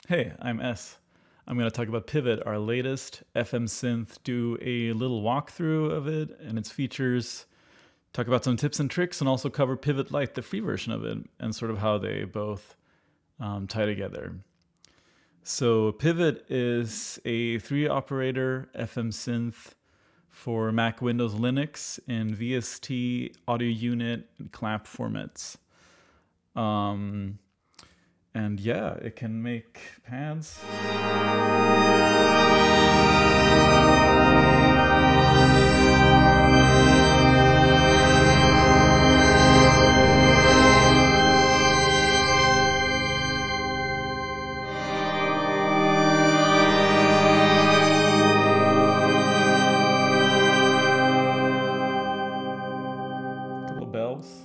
Hey, I'm S. I'm going to talk about Pivot, our latest FM synth, do a little walkthrough of it and its features, talk about some tips and tricks, and also cover Pivot-Lite, the free version of it, and sort of how they both tie together. So Pivot is a 3-operator FM synth for Mac, Windows, Linux in VST, audio unit, and clap formats. And yeah, it can make pads. Couple bells.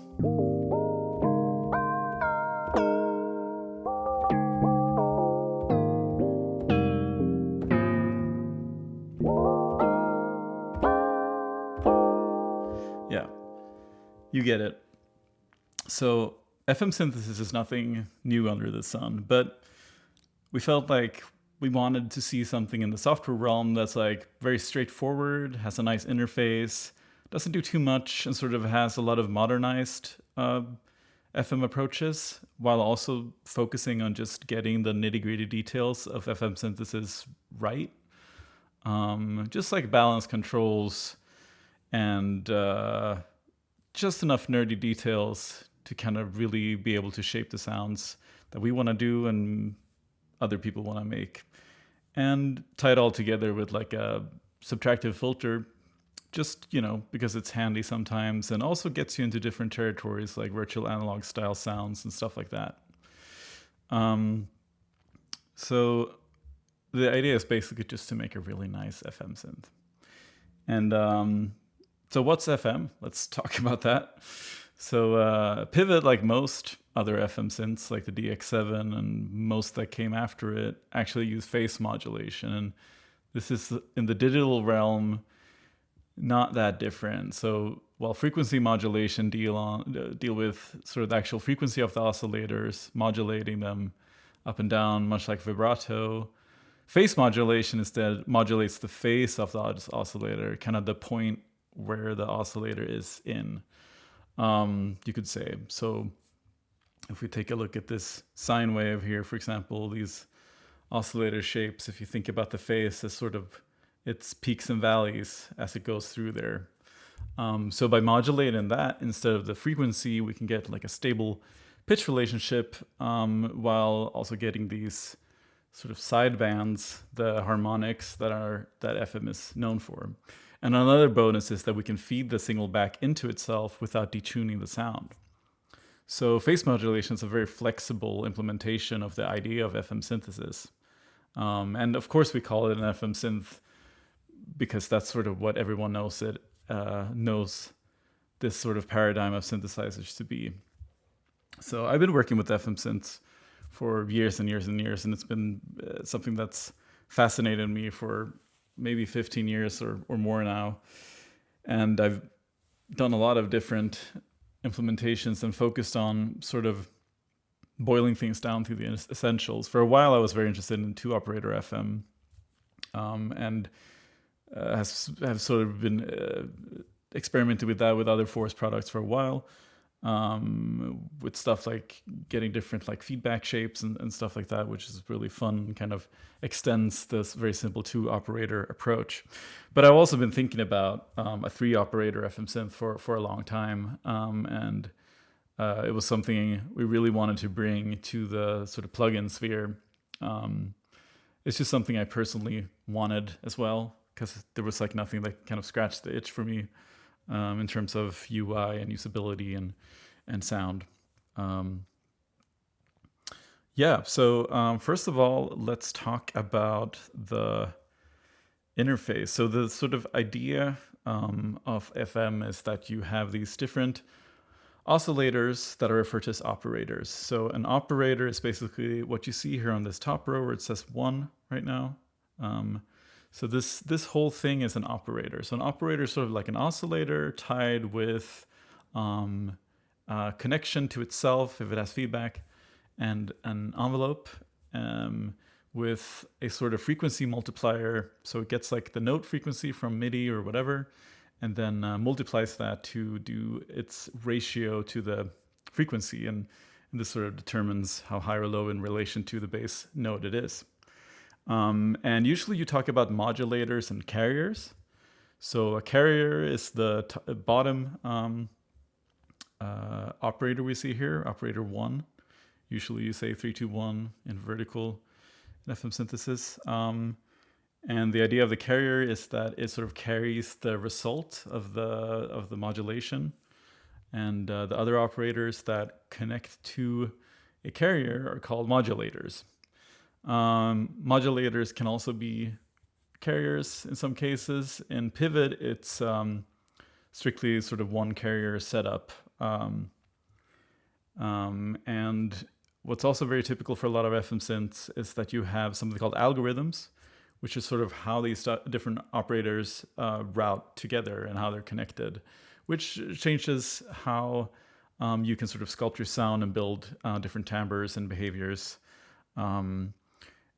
Yeah, you get it. So FM synthesis is nothing new under the sun, but we felt like we wanted to see something in the software realm that's like very straightforward, has a nice interface, doesn't do too much, and sort of has a lot of modernized FM approaches, while also focusing on just getting the nitty-gritty details of FM synthesis right. Just like balance controls and just enough nerdy details to kind of really be able to shape the sounds that we want to do and other people want to make. And tie it all together with like a subtractive filter, just, because it's handy sometimes, and also gets you into different territories like virtual analog style sounds and stuff like that. So the idea is basically just to make a really nice FM synth. And so what's FM? Let's talk about that. So Pivot, like most other FM synths, like the DX7 and most that came after it, actually use phase modulation. And this is, in the digital realm, not that different. So while frequency modulation deal with sort of the actual frequency of the oscillators, modulating them up and down, much like vibrato, phase modulation instead modulates the phase of the oscillator, kind of the point where the oscillator is in, you could say. So if we take a look at this sine wave here, for example, these oscillator shapes, if you think about the phase as sort of its peaks and valleys as it goes through there. So by modulating that instead of the frequency, we can get like a stable pitch relationship, while also getting these sort of sidebands, the harmonics that FM is known for. And another bonus is that we can feed the signal back into itself without detuning the sound. So phase modulation is a very flexible implementation of the idea of FM synthesis. And of course we call it an FM synth because that's sort of what everyone knows this sort of paradigm of synthesizers to be. So I've been working with FM synths for years and years and years, and it's been something that's fascinated me for maybe 15 years or more now. And I've done a lot of different implementations and focused on sort of boiling things down to the essentials. For a while, I was very interested in 2-operator FM, and have sort of been experimented with that with other Force products for a while, with stuff like getting different like feedback shapes and stuff like that, which is really fun and kind of extends this very simple 2-operator approach. But I've also been thinking about a 3-operator FM synth for a long time, and it was something we really wanted to bring to the sort of plugin sphere. It's just something I personally wanted as well, because there was like nothing that kind of scratched the itch for me in terms of UI and usability and sound. So first of all, let's talk about the interface. So the sort of idea of FM is that you have these different oscillators that are referred to as operators. So an operator is basically what you see here on this top row where it says 1 right now. So this whole thing is an operator. So an operator is sort of like an oscillator tied with connection to itself if it has feedback, and an envelope with a sort of frequency multiplier. So it gets like the note frequency from MIDI or whatever, and then multiplies that to do its ratio to the frequency. And this sort of determines how high or low in relation to the bass note it is. And usually you talk about modulators and carriers. So a carrier is the bottom operator we see here, operator 1. Usually you say 3, 2, 1 in vertical in FM synthesis. And the idea of the carrier is that it sort of carries the result of the modulation. And the other operators that connect to a carrier are called modulators. Modulators can also be carriers in some cases. In Pivot, it's strictly sort of one carrier setup. And what's also very typical for a lot of FM synths is that you have something called algorithms, which is sort of how these different operators route together and how they're connected, which changes how you can sort of sculpt your sound and build different timbres and behaviors.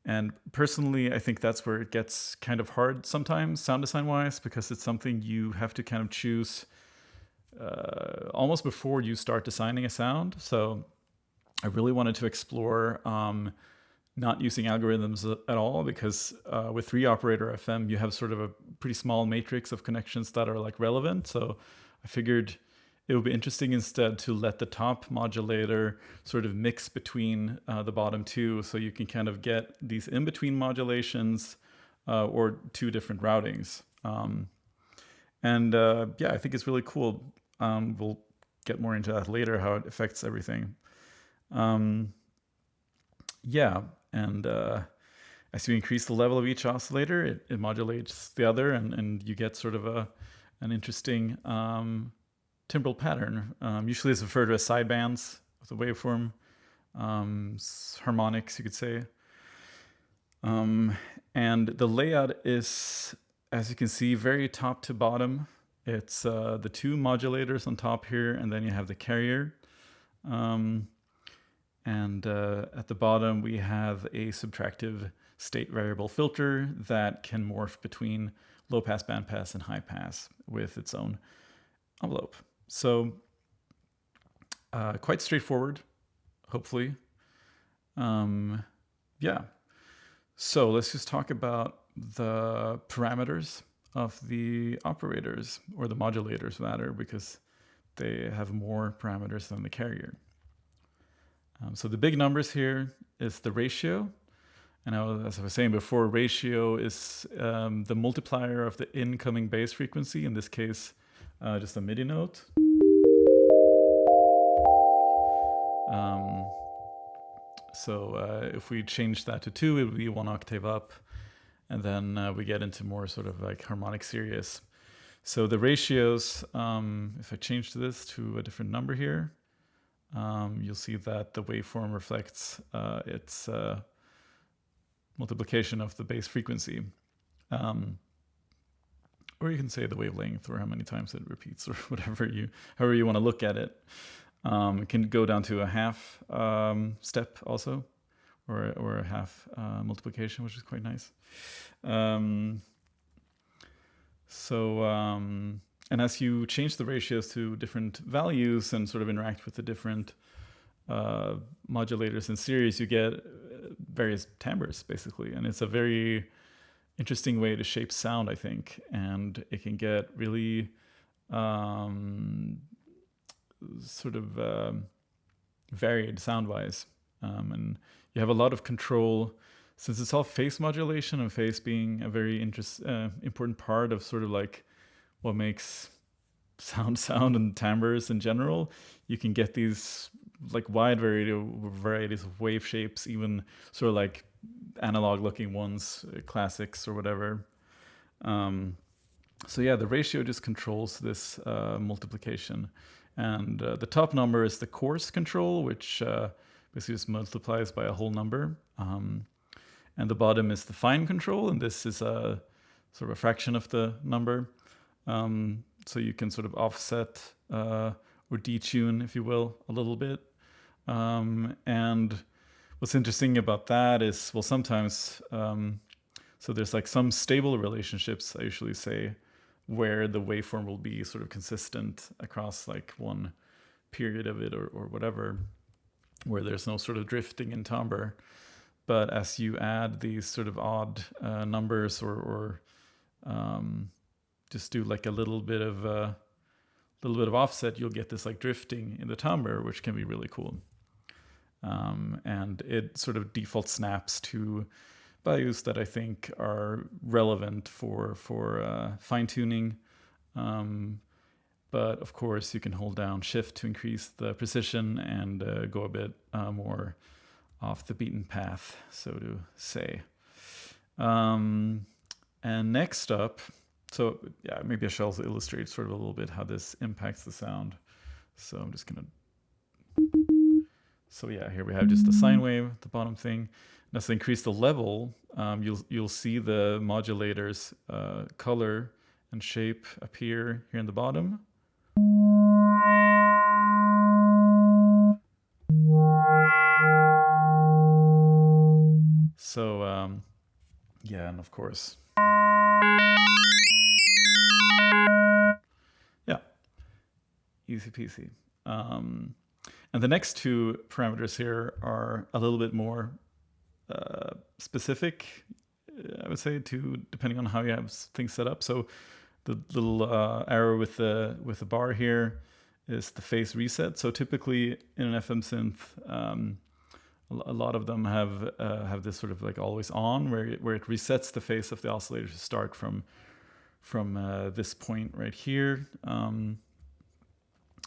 And personally, I think that's where it gets kind of hard sometimes, sound design-wise, because it's something you have to kind of choose almost before you start designing a sound. So I really wanted to explore not using algorithms at all, because with 3-operator FM, you have sort of a pretty small matrix of connections that are like relevant. So I figured it would be interesting instead to let the top modulator sort of mix between the bottom two, so you can kind of get these in-between modulations or two different routings. Yeah, I think it's really cool. We'll get more into that later, how it affects everything. Yeah, and as you increase the level of each oscillator, it modulates the other, and you get sort of an interesting timbral pattern. Usually it's referred to as sidebands of the waveform, harmonics, you could say. And the layout is, as you can see, very top to bottom. It's the two modulators on top here, and then you have the carrier. And at the bottom, we have a subtractive state variable filter that can morph between low pass, band pass, and high pass with its own envelope. So quite straightforward, hopefully. Yeah. So let's just talk about the parameters of the operators, or the modulators rather, because they have more parameters than the carrier. So the big numbers here is the ratio. And as I was saying before, ratio is the multiplier of the incoming bass frequency, in this case, just a MIDI note. So if we change that to 2, it would be 1 octave up. And then we get into more sort of like harmonic series. So the ratios, if I change this to a different number here, you'll see that the waveform reflects its multiplication of the bass frequency. Or you can say the wavelength, or how many times it repeats, or however you want to look at it. It can go down to a half step also, or a half multiplication, which is quite nice. And as you change the ratios to different values and sort of interact with the different modulators in series, you get various timbres, basically. And it's a very interesting way to shape sound, I think. And it can get really sort of varied sound-wise. And you have a lot of control, since it's all phase modulation, and phase being a very important part of sort of like what makes sound and timbres in general. You can get these like wide varieties of wave shapes, even sort of like analog looking ones, classics or whatever. So yeah, the ratio just controls this multiplication. And the top number is the coarse control, which basically just multiplies by a whole number. And the bottom is the fine control, and this is a sort of a fraction of the number. So you can sort of offset or detune, if you will, a little bit. And what's interesting about that is, well, sometimes, so there's like some stable relationships, I usually say, where the waveform will be sort of consistent across like one period of it or whatever, where there's no sort of drifting in timbre. But as you add these sort of odd numbers or just do like a little bit of offset, you'll get this like drifting in the timbre, which can be really cool. And it sort of default snaps to values that I think are relevant for fine tuning. But of course, you can hold down Shift to increase the precision and go a bit more off the beaten path, so to say. And next up, so yeah, maybe I shall also illustrate sort of a little bit how this impacts the sound. So I'm just gonna. So yeah, here we have just the sine wave, the bottom thing. And as I increase the level, you'll see the modulator's color and shape appear here in the bottom. So yeah, and of course, yeah, easy peasy. And the next two parameters here are a little bit more specific, I would say, to depending on how you have things set up. So the little arrow with the bar here is the phase reset. So typically in an FM synth, a lot of them have this sort of like always on, where it resets the phase of the oscillator to start from this point right here.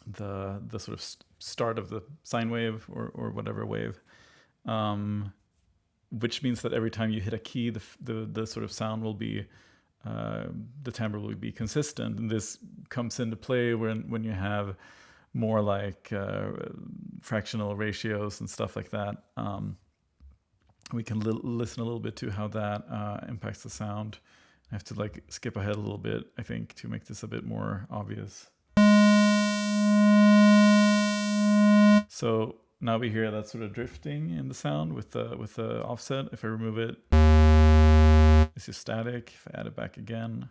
The sort of start of the sine wave or whatever wave, which means that every time you hit a key, the sort of sound will be, the timbre will be consistent. And this comes into play when you have more like fractional ratios and stuff like that. We can listen a little bit to how that impacts the sound. I have to like skip ahead a little bit, I think, to make this a bit more obvious. So now we hear that sort of drifting in the sound with the offset. If I remove it, it's just static. If I add it back again,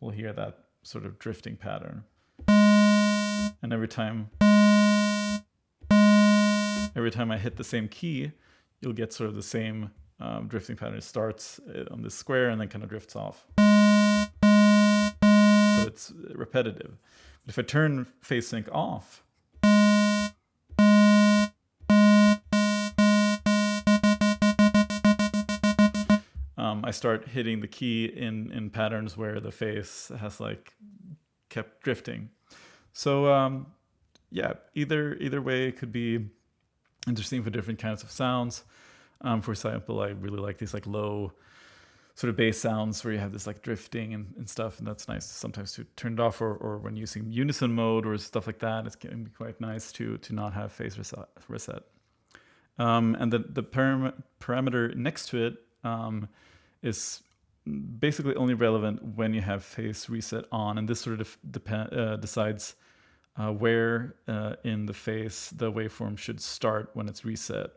we'll hear that sort of drifting pattern. And every time I hit the same key, you'll get sort of the same drifting pattern. It starts on this square and then kind of drifts off. So it's repetitive. But if I turn phase sync off, I start hitting the key in patterns where the phase has like kept drifting. So yeah, either way it could be interesting for different kinds of sounds. For example, I really like these like low sort of bass sounds where you have this like drifting and stuff, and that's nice sometimes to turn it off, or when using unison mode or stuff like that, it can be quite nice to not have phase reset. And the parameter next to it is basically only relevant when you have phase reset on, and this sort of decides where in the phase the waveform should start when it's reset.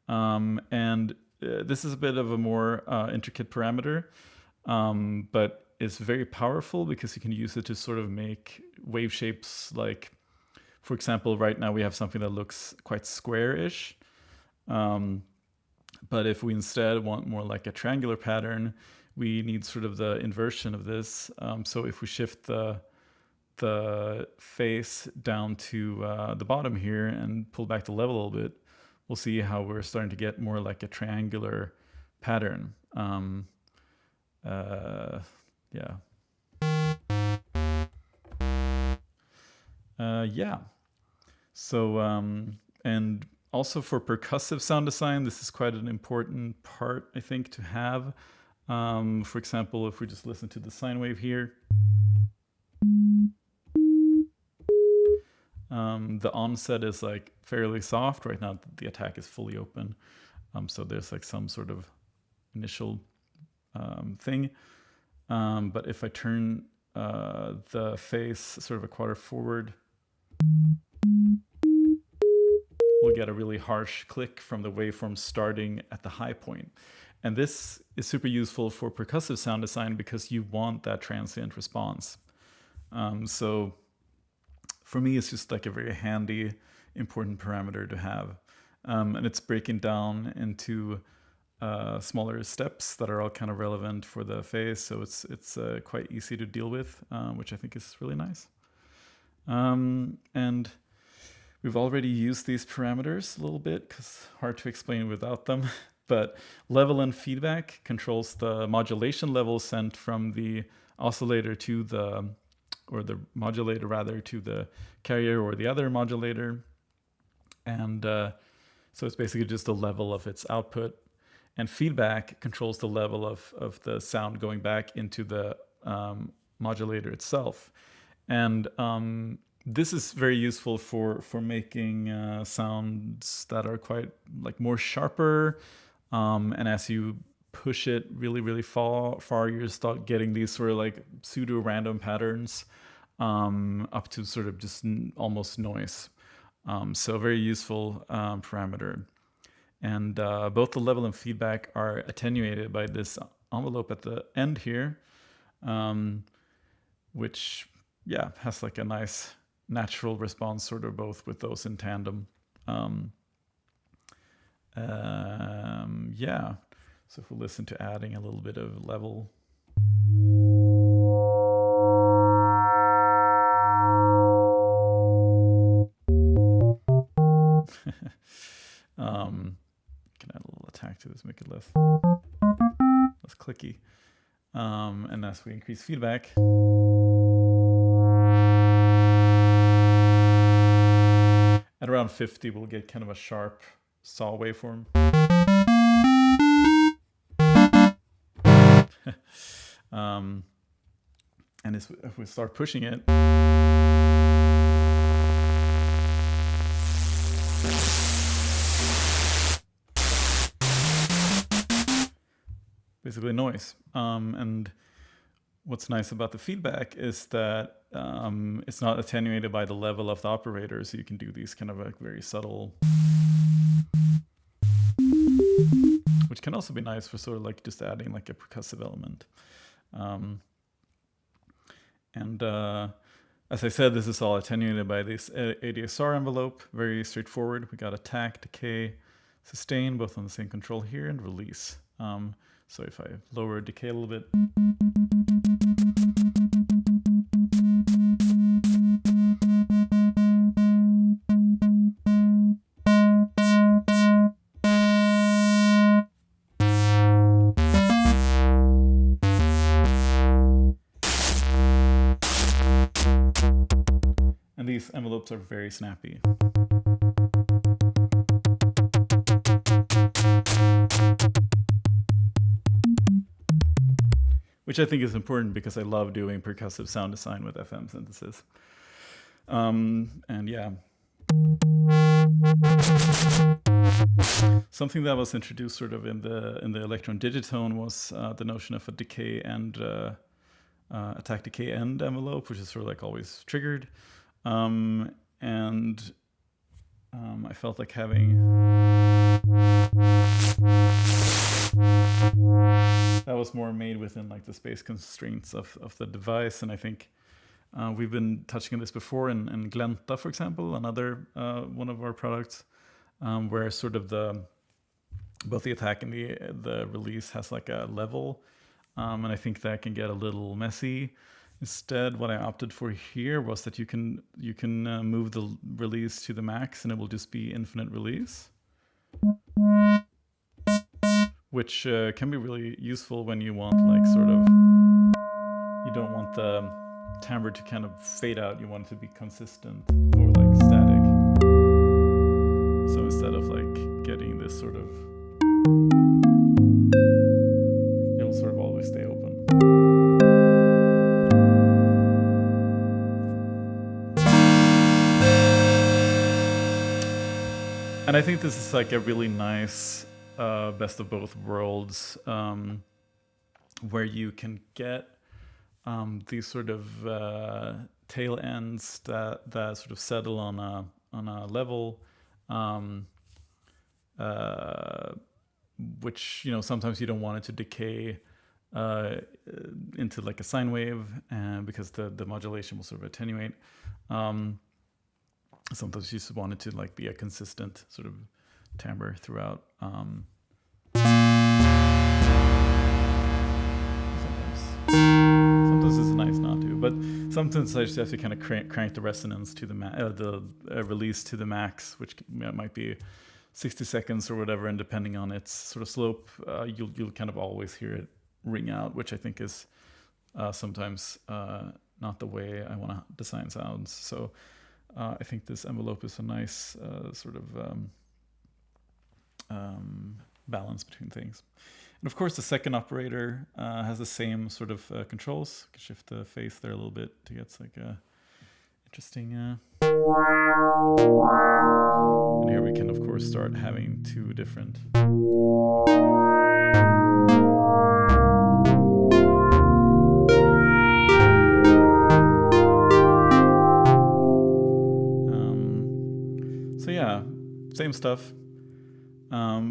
And this is a bit of a more intricate parameter, but it's very powerful because you can use it to sort of make wave shapes like, for example, right now we have something that looks quite square-ish. But if we instead want more like a triangular pattern, we need sort of the inversion of this. So if we shift the face down to the bottom here and pull back the level a little bit, we'll see how we're starting to get more like a triangular pattern. Yeah. Yeah. So, and also for percussive sound design, this is quite an important part, I think, to have. For example, if we just listen to the sine wave here, the onset is like fairly soft. Right now the attack is fully open. So there's like some sort of initial thing. But if I turn the face sort of a quarter forward, we'll get a really harsh click from the waveform starting at the high point. And this is super useful for percussive sound design because you want that transient response. So for me, it's just like a very handy, important parameter to have. And it's breaking down into smaller steps that are all kind of relevant for the phase. So it's quite easy to deal with, which I think is really nice. And we've already used these parameters a little bit because hard to explain without them. But level and feedback controls the modulation level sent from the oscillator to the modulator rather to the carrier or the other modulator. And so it's basically just the level of its output. And feedback controls the level of the sound going back into the modulator itself. And this is very useful for making sounds that are quite like more sharper. And as you push it really far, you start getting these sort of like pseudo random patterns up to sort of just almost noise. So very useful parameter. And both the level and feedback are attenuated by this envelope at the end here, which has like a nice natural response sort of both with those in tandem. So if we listen to adding a little bit of level. Can add a little attack to this, make it less clicky. And as we increase feedback, at around 50, we'll get kind of a sharp saw waveform. And if we start pushing it, basically noise. And what's nice about the feedback is that it's not attenuated by the level of the operator, so you can do these kind of like very subtle, which can also be nice for sort of like just adding like a percussive element. As I said, this is all attenuated by this ADSR envelope, very straightforward. We got attack, decay, sustain, both on the same control here, and release. So if I lower decay a little bit, and these envelopes are very snappy. Which I think is important because I love doing percussive sound design with FM synthesis. Something that was introduced sort of in the Electron Digitone was the notion of a decay and attack decay end envelope, which is sort of like always triggered. I felt like having that was more made within like the space constraints of the device. And I think we've been touching on this before in Glenta, for example, another one of our products, where sort of both the attack and the release has like a level. And I think that can get a little messy. Instead, what I opted for here was that you can move the release to the max and it will just be infinite release, which can be really useful when you want like sort of, you don't want the timbre to kind of fade out, you want it to be consistent or like static. So instead of like getting this sort of, it'll sort of always stay open. And I think this is like a really nice best of both worlds, where you can get these sort of tail ends that sort of settle on a level, which sometimes you don't want it to decay into like a sine wave, because the modulation will sort of attenuate. Sometimes you just want it to like be a consistent sort of timbre throughout. Sometimes it's nice not to, but sometimes I just have to kind of crank the resonance to the release to the max, which might be 60 seconds or whatever, and depending on its sort of slope, you'll kind of always hear it ring out, which I think is sometimes not the way I want to design sounds. So I think this envelope is a nice sort of balance between things. And of course, the second operator has the same sort of controls. You can shift the phase there a little bit to get like a interesting. And here we can, of course, start having two different. So yeah, same stuff.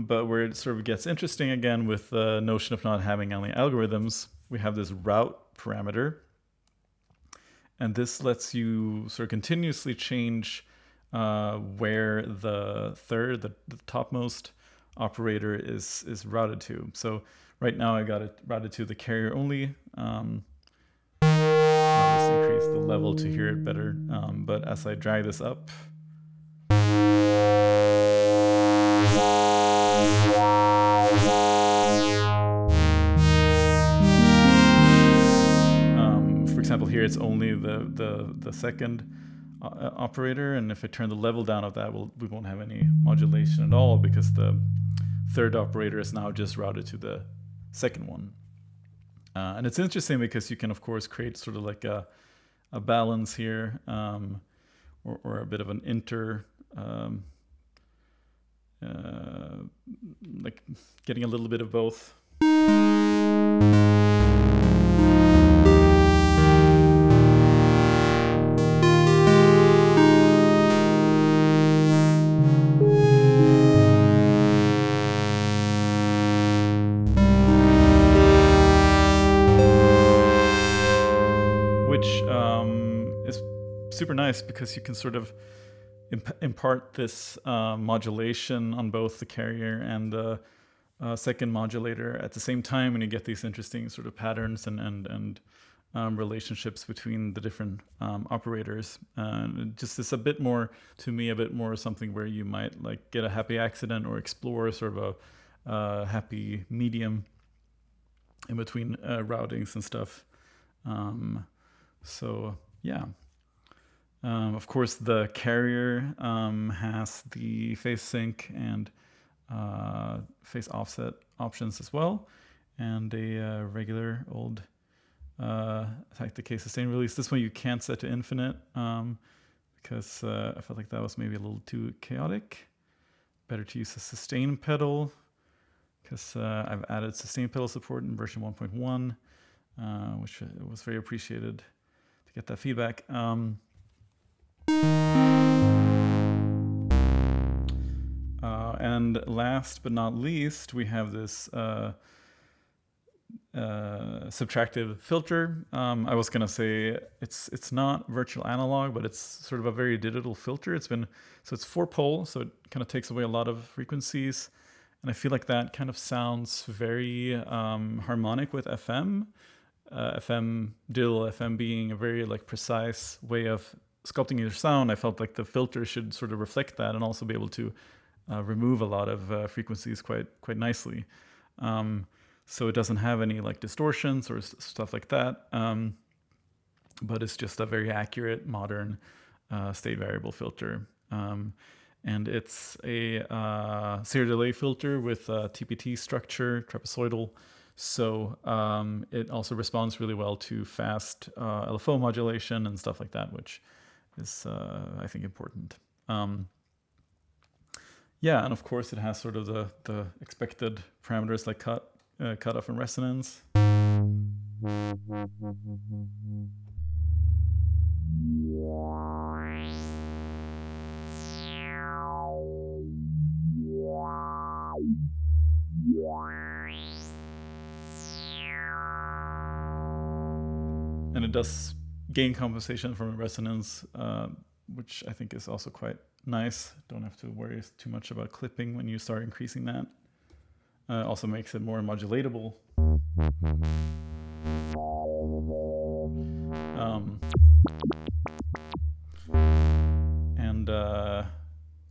But where it sort of gets interesting again with the notion of not having any algorithms, we have this route parameter. And this lets you sort of continuously change where the third, the topmost operator is routed to. So right now I got it routed to the carrier only. I'll just increase the level to hear it better. But as I drag this up, for example, here it's only the second operator, and if I turn the level down of that, we won't have any modulation at all, because the third operator is now just routed to the second one. And it's interesting because you can, of course, create sort of like a balance here, or a bit of an like getting a little bit of both. Which is super nice because you can sort of impart this modulation on both the carrier and the second modulator at the same time, and you get these interesting sort of patterns and relationships between the different operators. Just is a bit more, to me, a bit more something where you might like get a happy accident or explore sort of a happy medium in between routings and stuff. So yeah. Of course, the carrier has the phase sync and phase offset options as well, and a regular old attack decay sustain release. This one you can't set to infinite because I felt like that was maybe a little too chaotic. Better to use a sustain pedal because I've added sustain pedal support in version 1.1, which was very appreciated to get that feedback. And last but not least, we have this subtractive filter. I was gonna say it's not virtual analog, but it's sort of a very digital filter. It's 4-pole, so it kind of takes away a lot of frequencies, and I feel like that kind of sounds very harmonic with FM. Digital FM being a very like precise way of sculpting your sound. I felt like the filter should sort of reflect that and also be able to remove a lot of frequencies quite nicely. So it doesn't have any like distortions or stuff like that, but it's just a very accurate modern state variable filter. And it's a serial delay filter with a TPT structure, trapezoidal. So it also responds really well to fast LFO modulation and stuff like that, which is, I think, important. Yeah, and of course it has sort of the expected parameters like cutoff and resonance. And it does gain compensation from resonance, which I think is also quite nice. Don't have to worry too much about clipping when you start increasing that. Also makes it more modulatable. And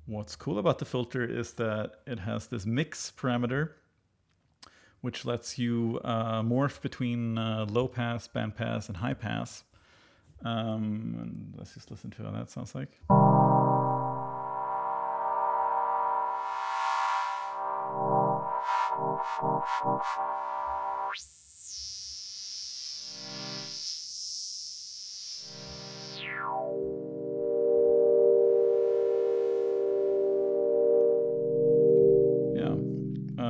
what's cool about the filter is that it has this mix parameter, which lets you morph between low pass, band pass, and high pass. And let's just listen to how that sounds like.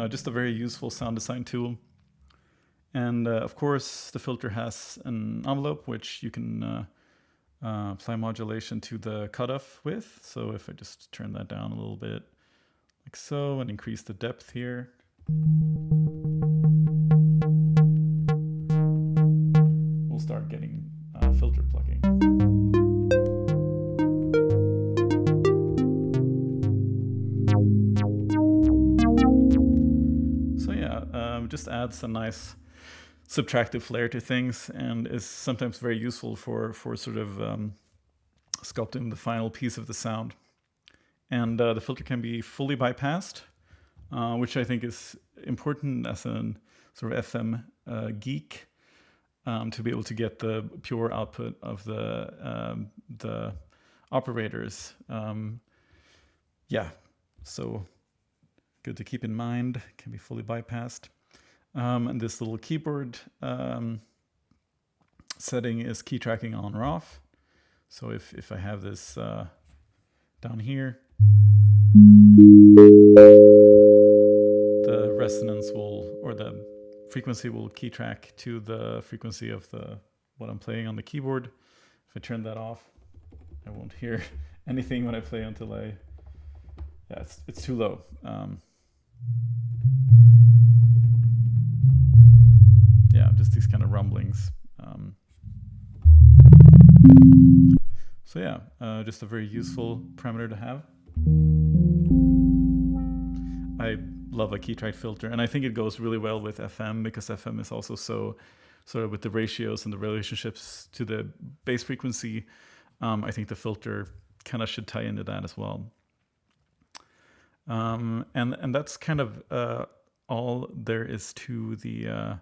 Just a very useful sound design tool. And of course, the filter has an envelope, which you can apply modulation to the cutoff with. So if I just turn that down a little bit, like so, and increase the depth here. We'll start getting filter plugging. Just adds a nice subtractive flair to things and is sometimes very useful for sort of sculpting the final piece of the sound. And the filter can be fully bypassed, which I think is important as a sort of FM geek to be able to get the pure output of the operators. So good to keep in mind, can be fully bypassed. And this little keyboard setting is key tracking on or off. So if I have this down here, the resonance or the frequency will key track to the frequency of what I'm playing on the keyboard. If I turn that off, I won't hear anything when I play until it's too low. Just these kind of rumblings. Just a very useful parameter to have. I love a key track filter, and I think it goes really well with FM because FM is also so sort of with the ratios and the relationships to the bass frequency. I think the filter kind of should tie into that as well. And that's kind of all there is to the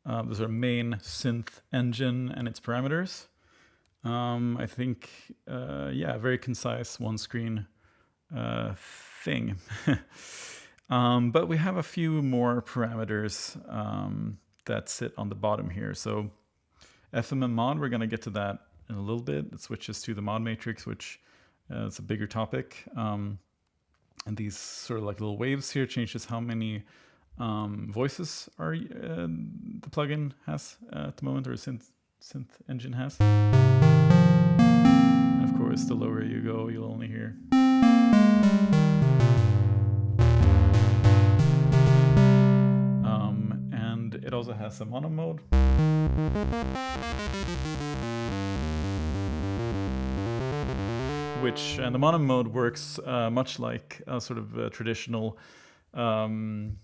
sort of main synth engine and its parameters. I think, very concise one screen thing. But we have a few more parameters that sit on the bottom here. So FM and mod, we're going to get to that in a little bit. It switches to the mod matrix, which is a bigger topic. And these sort of like little waves here changes how many voices are the plugin has at the moment, or synth engine has. And of course, the lower you go, you'll only hear. And it also has a mono mode. And the mono mode works much like a sort of a traditional keyboard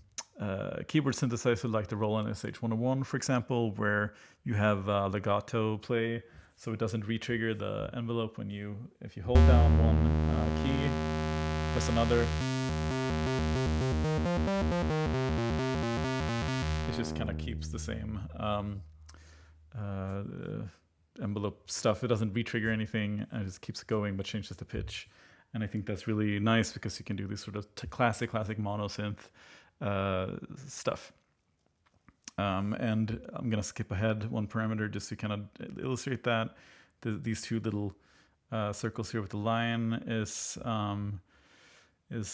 synthesizer like the Roland SH101, for example, where you have legato play, so it doesn't re-trigger the envelope if you hold down one key, press another. It just kind of keeps the same envelope stuff. It doesn't re-trigger anything, and it just keeps going but changes the pitch. And I think that's really nice because you can do this sort of classic mono synth stuff. And I'm going to skip ahead one parameter just to kind of illustrate that. These two little circles here with the line is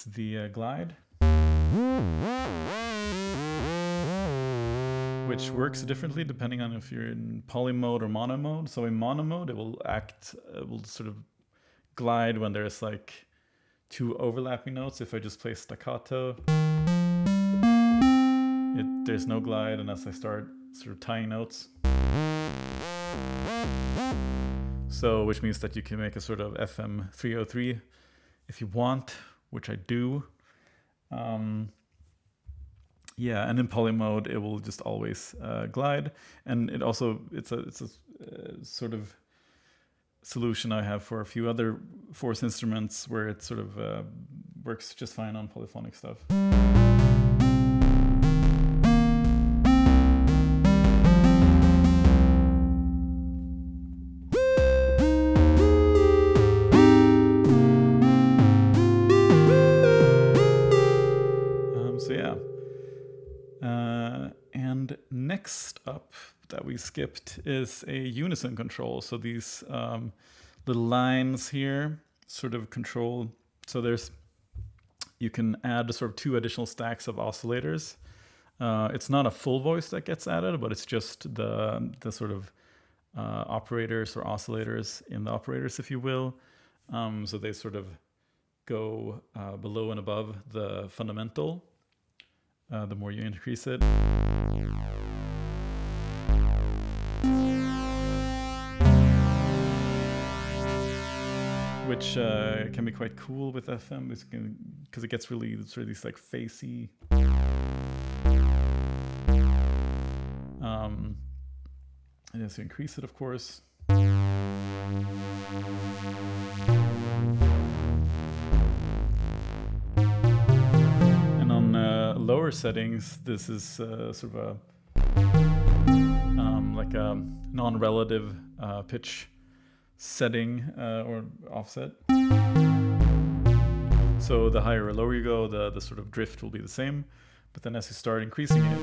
the glide. which works differently depending on if you're in poly mode or mono mode. So in mono mode, it will sort of glide when there's like 2 overlapping notes. If I just play staccato, there's no glide unless I start sort of tying notes. So, which means that you can make a sort of FM 303 if you want, which I do. Yeah, and in poly mode, it will just always glide. And it's a sort of solution I have for a few other force instruments where it sort of works just fine on polyphonic stuff. And next up that we skipped is a unison control. So these little lines here sort of control. So you can add sort of 2 additional stacks of oscillators. It's not a full voice that gets added, but it's just the sort of operators or oscillators in the operators, if you will. So they sort of go below and above the fundamental. The more you increase it. Which can be quite cool with FM because it gets really sort of these like facey. And as you increase it, of course. Lower settings, this is sort of a like a non-relative pitch setting or offset. So the higher or lower you go, the sort of drift will be the same, but then as you start increasing it,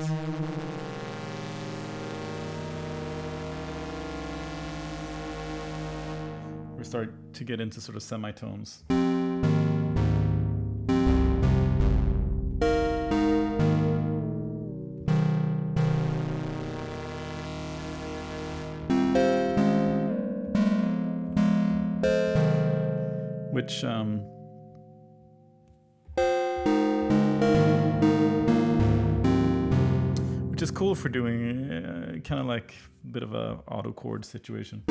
we start to get into sort of semitones. Which is cool for doing kind of like a bit of a auto chord situation.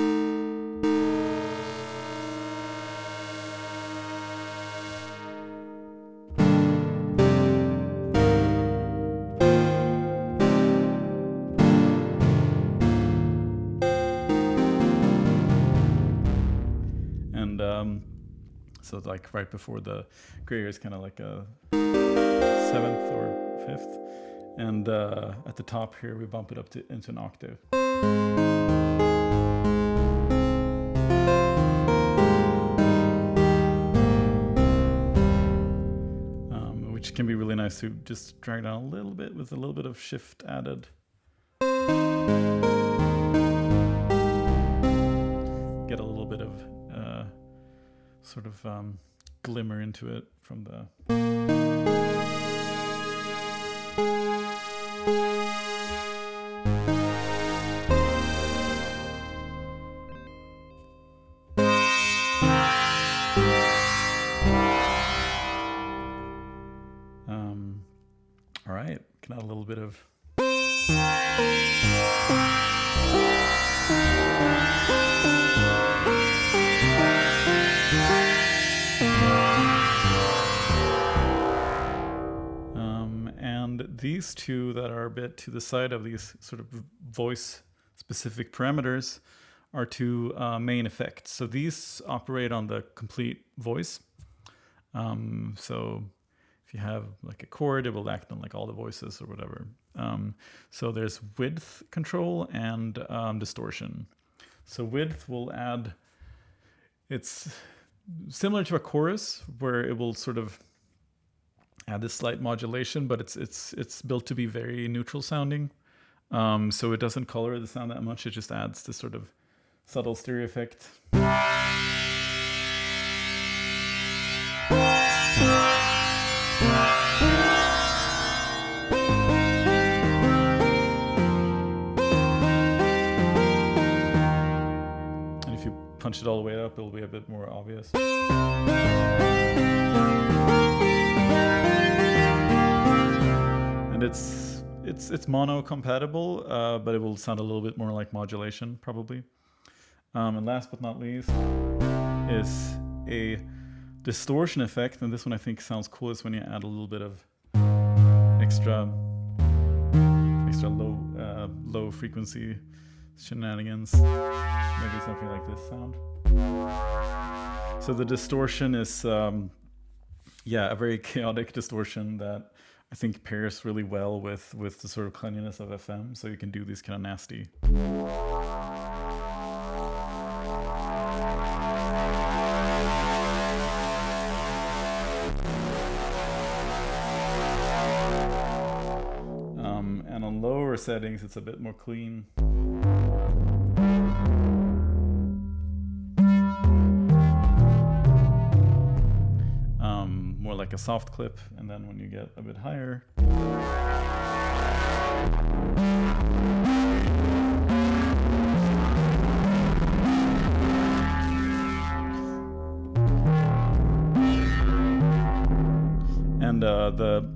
So like right before the gray is kind of like a 7th or 5th. And at the top here, we bump it up into an octave. Which can be really nice to just drag down a little bit with a little bit of shift added. Get a little bit of sort of glimmer into it from the all right, can add a little bit of and these two that are a bit to the side of these sort of voice specific parameters are two main effects. So these operate on the complete voice. So if you have like a chord, it will act on like all the voices or whatever. So there's width control and distortion. So width will add, it's similar to a chorus where it will sort of add this slight modulation, but it's built to be very neutral sounding. So it doesn't color the sound that much. It just adds this sort of subtle stereo effect. pitch it all the way up, it'll be a bit more obvious. And it's mono compatible, but it will sound a little bit more like modulation probably. And last but not least is a distortion effect, and this one I think sounds coolest when you add a little bit of extra low frequency shenanigans. Maybe something like this sound. So the distortion is a very chaotic distortion that I think pairs really well with the sort of cleanliness of FM, so you can do these kind of nasty. And on lower settings, it's a bit more clean. More like a soft clip, and then when you get a bit higher, and the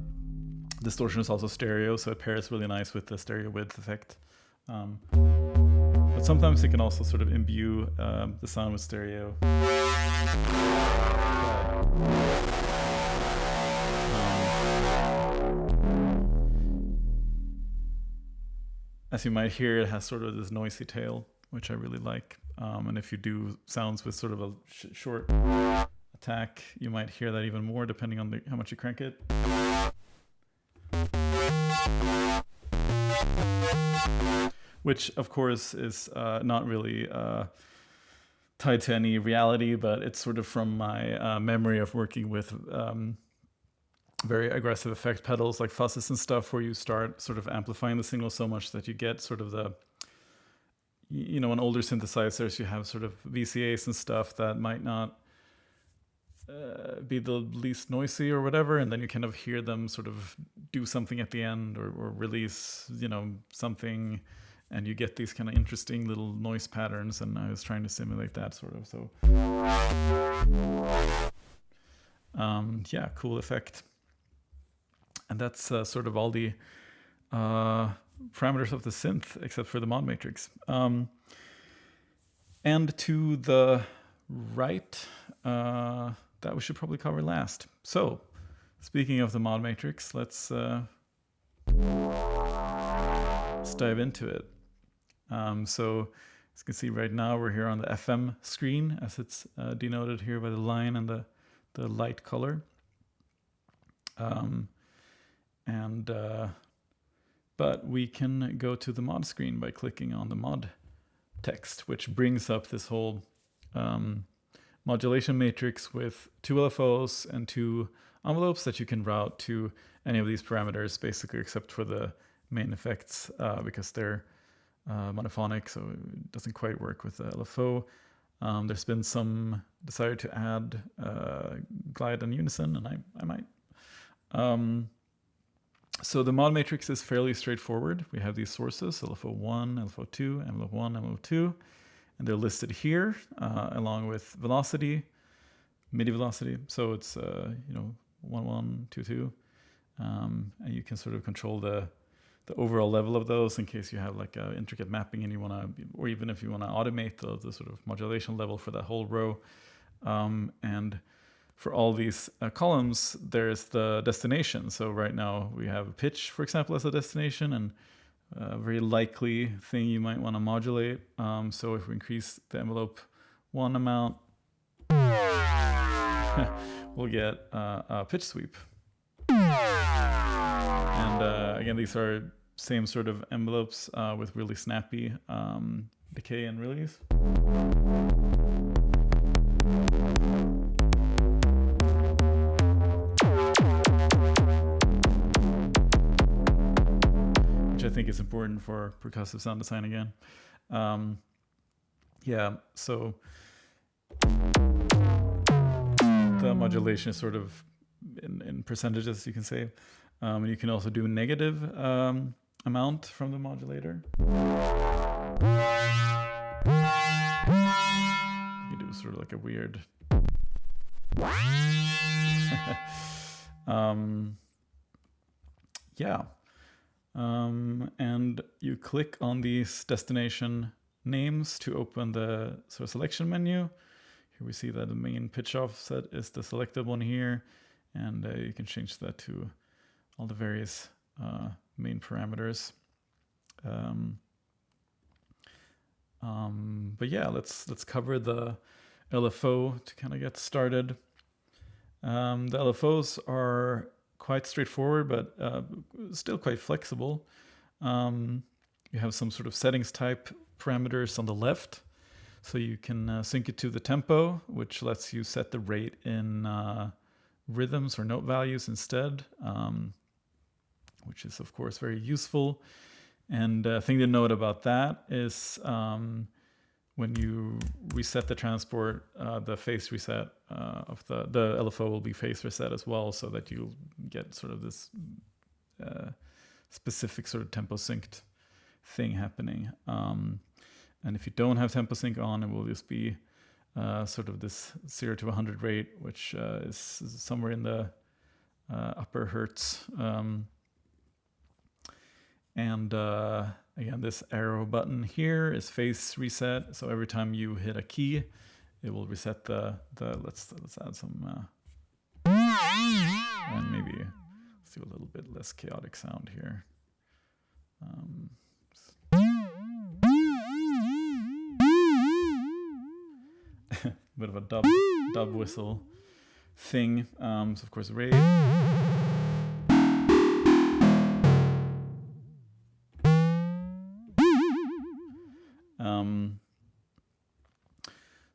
distortion is also stereo, so it pairs really nice with the stereo width effect. But sometimes it can also sort of imbue the sound with stereo. As you might hear, it has sort of this noisy tail, which I really like. And if you do sounds with sort of a short attack, you might hear that even more depending on how much you crank it. Which, of course, is not really tied to any reality, but it's sort of from my memory of working with very aggressive effect pedals like fuzzes and stuff, where you start sort of amplifying the signal so much that you get sort of the, on older synthesizers, you have sort of VCAs and stuff that might not be the least noisy or whatever, and then you kind of hear them sort of do something at the end or release, something, and you get these kind of interesting little noise patterns, and I was trying to simulate that sort of, so cool effect. And that's sort of all the parameters of the synth, except for the mod matrix. And to the right, that we should probably cover last. So, speaking of the mod matrix, let's dive into it. So, as you can see right now, we're here on the FM screen, as it's denoted here by the line and the light color. But we can go to the mod screen by clicking on the mod text, which brings up this whole modulation matrix with 2 LFOs and 2 envelopes that you can route to any of these parameters, basically, except for the main effects, because they're monophonic, so it doesn't quite work with the LFO. There's been some desire to add glide and unison, and I might. So the mod matrix is fairly straightforward. We have these sources, LFO1, LFO2, envelope 1, envelope 2, and they're listed here along with velocity, MIDI velocity. So it's 1, 1, 2, 2, and you can sort of control the overall level of those in case you have like an intricate mapping and you want to, or even if you want to automate the sort of modulation level for that whole row. And for all these columns, there's the destination. So right now we have a pitch, for example, as a destination, and a very likely thing you might want to modulate. So if we increase the envelope 1 amount, we'll get a pitch sweep. And again, these are same sort of envelopes with really snappy decay and release. I think is important for percussive sound design again. So the modulation is sort of in percentages, you can say. And you can also do a negative amount from the modulator. You can sort of like a weird. Yeah. And you click on these destination names to open the sort of selection menu. Here we see that the main pitch offset is the selected one here, and you can change that to all the various main parameters. But yeah, let's cover the LFO to kind of get started. The LFOs are quite straightforward, but still quite flexible. You have some sort of settings type parameters on the left. So you can sync it to the tempo, which lets you set the rate in rhythms or note values instead, which is, of course, very useful. And the thing to note about that is when you reset the transport, the phase reset of the LFO will be phase reset as well, so that you get sort of this specific sort of tempo synced thing happening. And if you don't have tempo sync on, it will just be sort of this 0 to 100 rate, which is somewhere in the upper hertz. Again, this arrow button here is phase reset. So every time you hit a key, it will reset the let's add some and maybe let's do a little bit less chaotic sound here. Bit of a dub whistle thing. So of course rate.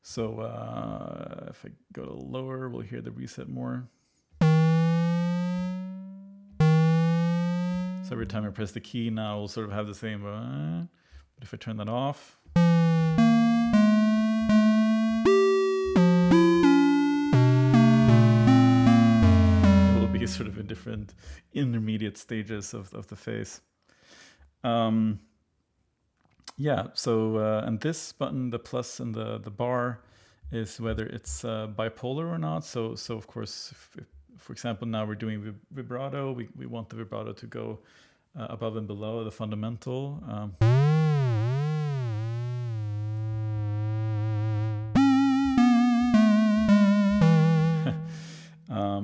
So if I go to lower, we'll hear the reset more. So every time I press the key now, we'll sort of have the same, but if I turn that off, it will be sort of in different intermediate stages of the phase. Yeah, so and this button, the plus and the bar, is whether it's bipolar or not. So of course, if, for example, now we're doing vibrato, we want the vibrato to go above and below the fundamental.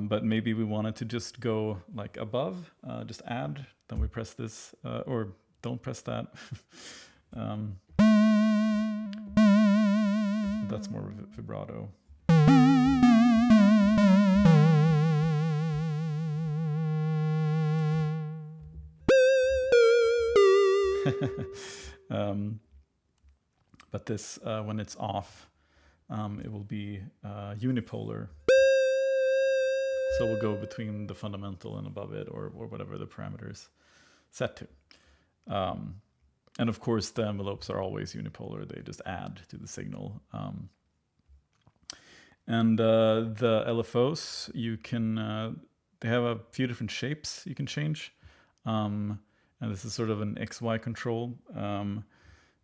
But maybe we want it to just go like above, just add, then we press this, or don't press that. That's more vibrato. But this, when it's off, it will be unipolar. So we'll go between the fundamental and above it, or whatever the parameters set to. And of course, the envelopes are always unipolar. They just add to the signal. And the LFOs, you can, they have a few different shapes you can change. And this is sort of an XY control.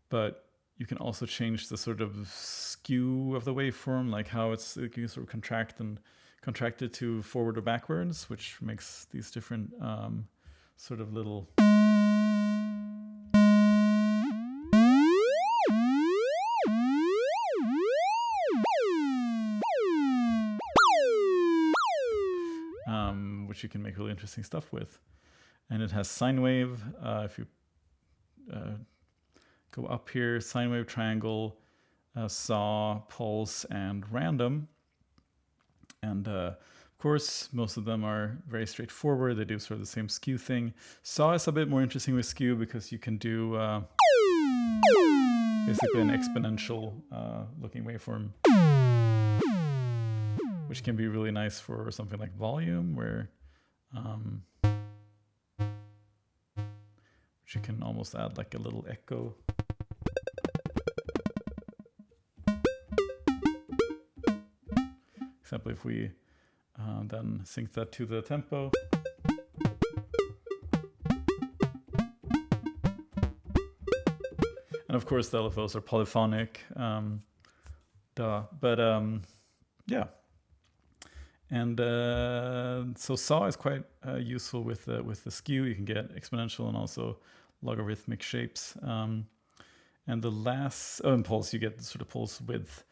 But you can also change the sort of skew of the waveform, like how it can sort of contract it to forward or backwards, which makes these different sort of little... which you can make really interesting stuff with. And it has sine wave. If you go up here, sine wave, triangle, saw, pulse, and random. And of course, most of them are very straightforward. They do sort of the same skew thing. Saw is a bit more interesting with skew because you can do basically an exponential looking waveform, which can be really nice for something like volume, where which you can almost add like a little echo. Example, if we then sync that to the tempo. And of course, the LFOs are polyphonic. The But yeah. And so saw is quite useful with the skew. You can get exponential and also logarithmic shapes. And the last impulse, you get sort of pulse width.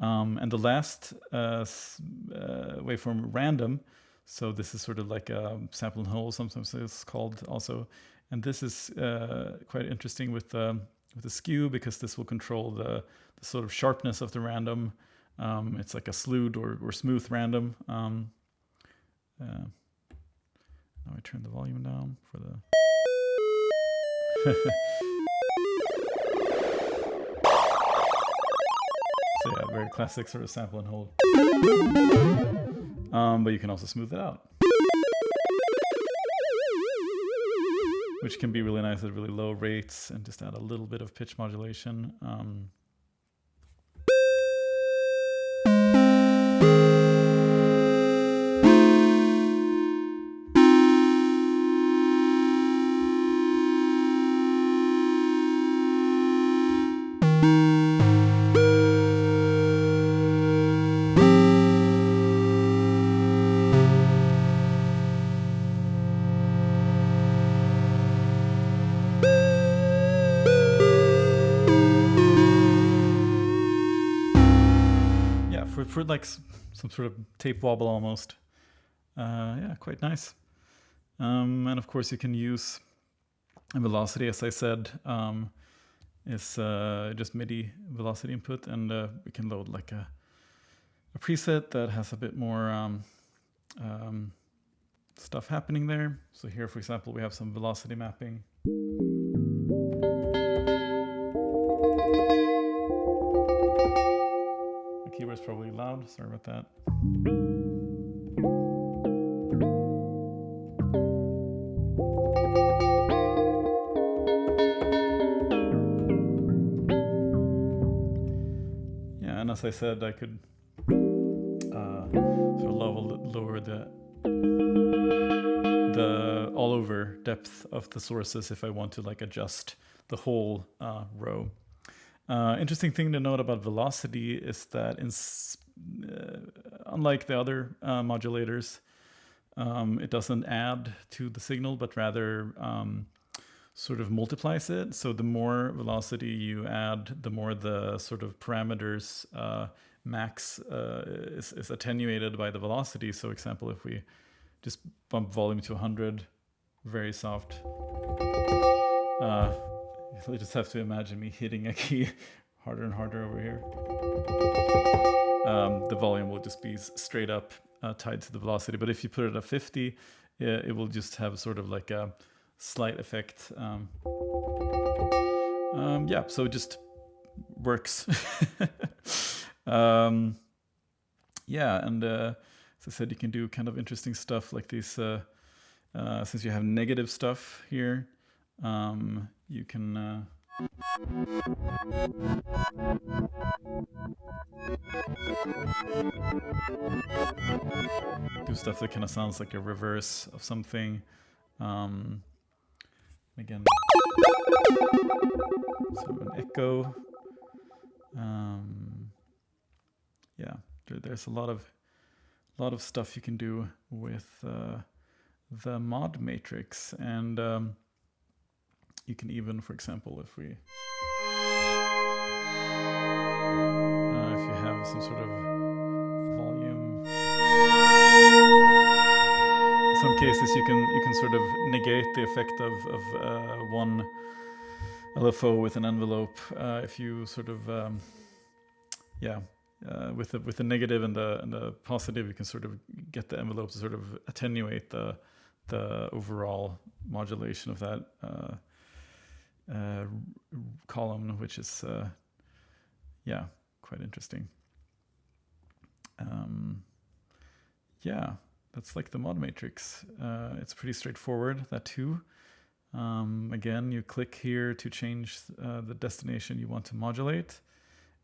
And the last waveform, random. So this is sort of like a sample and hold, sometimes it's called also. And this is quite interesting with the skew, because this will control the sort of sharpness of the random. It's like a slewed or smooth random. Now I turn the volume down for the... So yeah, very classic sort of sample and hold. But you can also smooth it out, which can be really nice at really low rates, and just add a little bit of pitch modulation. For like some sort of tape wobble almost. Yeah, quite nice. And of course you can use a velocity, as I said, is just MIDI velocity input, and we can load like a preset that has a bit more stuff happening there. So here, for example, we have some velocity mapping. Keyboard's probably loud, sorry about that. Yeah, and as I said, I could sort of lower the all over depth of the sources if I want to like adjust the whole row. Interesting thing to note about velocity is that unlike the other modulators, it doesn't add to the signal, but rather sort of multiplies it. So the more velocity you add, the more the sort of parameters max is attenuated by the velocity. So example, if we just bump volume to 100, very soft. You just have to imagine me hitting a key harder and harder over here. The volume will just be straight up tied to the velocity. But if you put it at 50, it will just have sort of like a slight effect. Yeah, so it just works. Yeah, and as I said, you can do kind of interesting stuff like these. Since you have negative stuff here, you can do stuff that kind of sounds like a reverse of something. Again, so an echo. Yeah, there's a lot of stuff you can do with the mod matrix, and you can even, for example, if you have some sort of volume, in some cases you can sort of negate the effect of one LFO with an envelope if you sort of with the negative and the positive, you can sort of get the envelope to sort of attenuate the overall modulation of that column, which is quite interesting. Yeah, that's like the mod matrix. It's pretty straightforward, that too. Again, you click here to change the destination you want to modulate,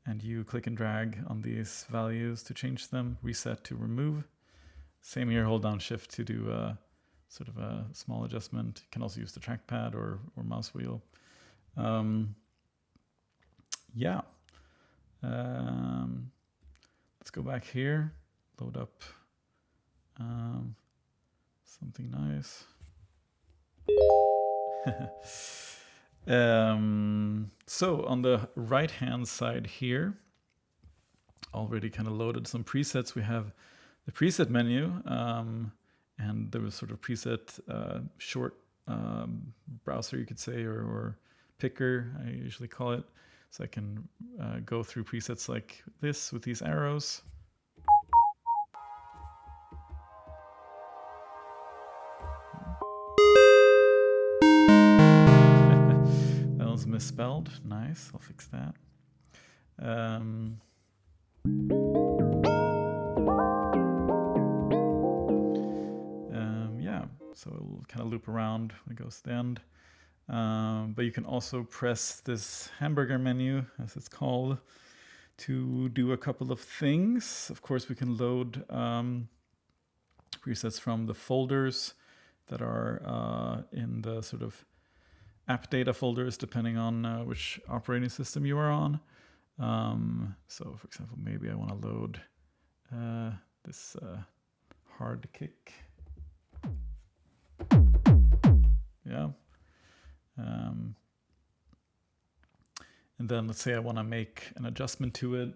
and you click and drag on these values to change them, reset to remove. Same here, hold down shift to do sort of a small adjustment. You can also use the trackpad or mouse wheel. let's go back here, load up something nice. So on the right hand side here, already kind of loaded some presets. We have the preset menu, and there was sort of preset short browser, you could say, or picker, I usually call it. So I can go through presets like this with these arrows. That was misspelled. Nice, I'll fix that. Yeah, so it'll kind of loop around when it goes to the end. But you can also press this hamburger menu, as it's called, to do a couple of things. Of course, we can load presets from the folders that are in the sort of app data folders, depending on which operating system you are on. So, for example, maybe I want to load this hard kick. Yeah. And then let's say I want to make an adjustment to it.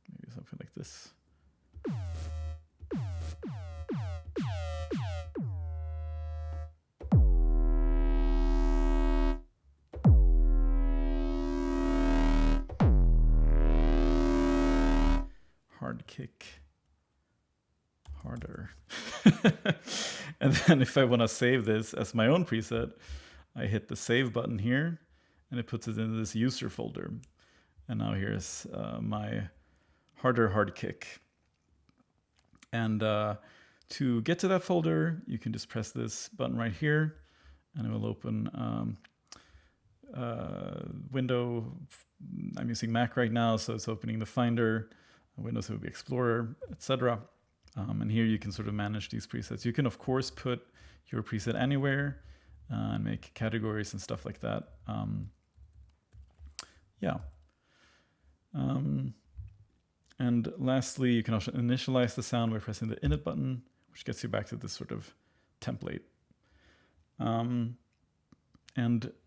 Maybe something like this. Hard kick. Harder. And then if I want to save this as my own preset, I hit the save button here and it puts it into this user folder. And now here's my harder hard kick. And to get to that folder, you can just press this button right here and it will open window. I'm using Mac right now, so it's opening the Finder. Windows would be Explorer, etc. And here you can sort of manage these presets. You can, of course, put your preset anywhere and make categories and stuff like that. Yeah. And lastly, you can also initialize the sound by pressing the init button, which gets you back to this sort of template. And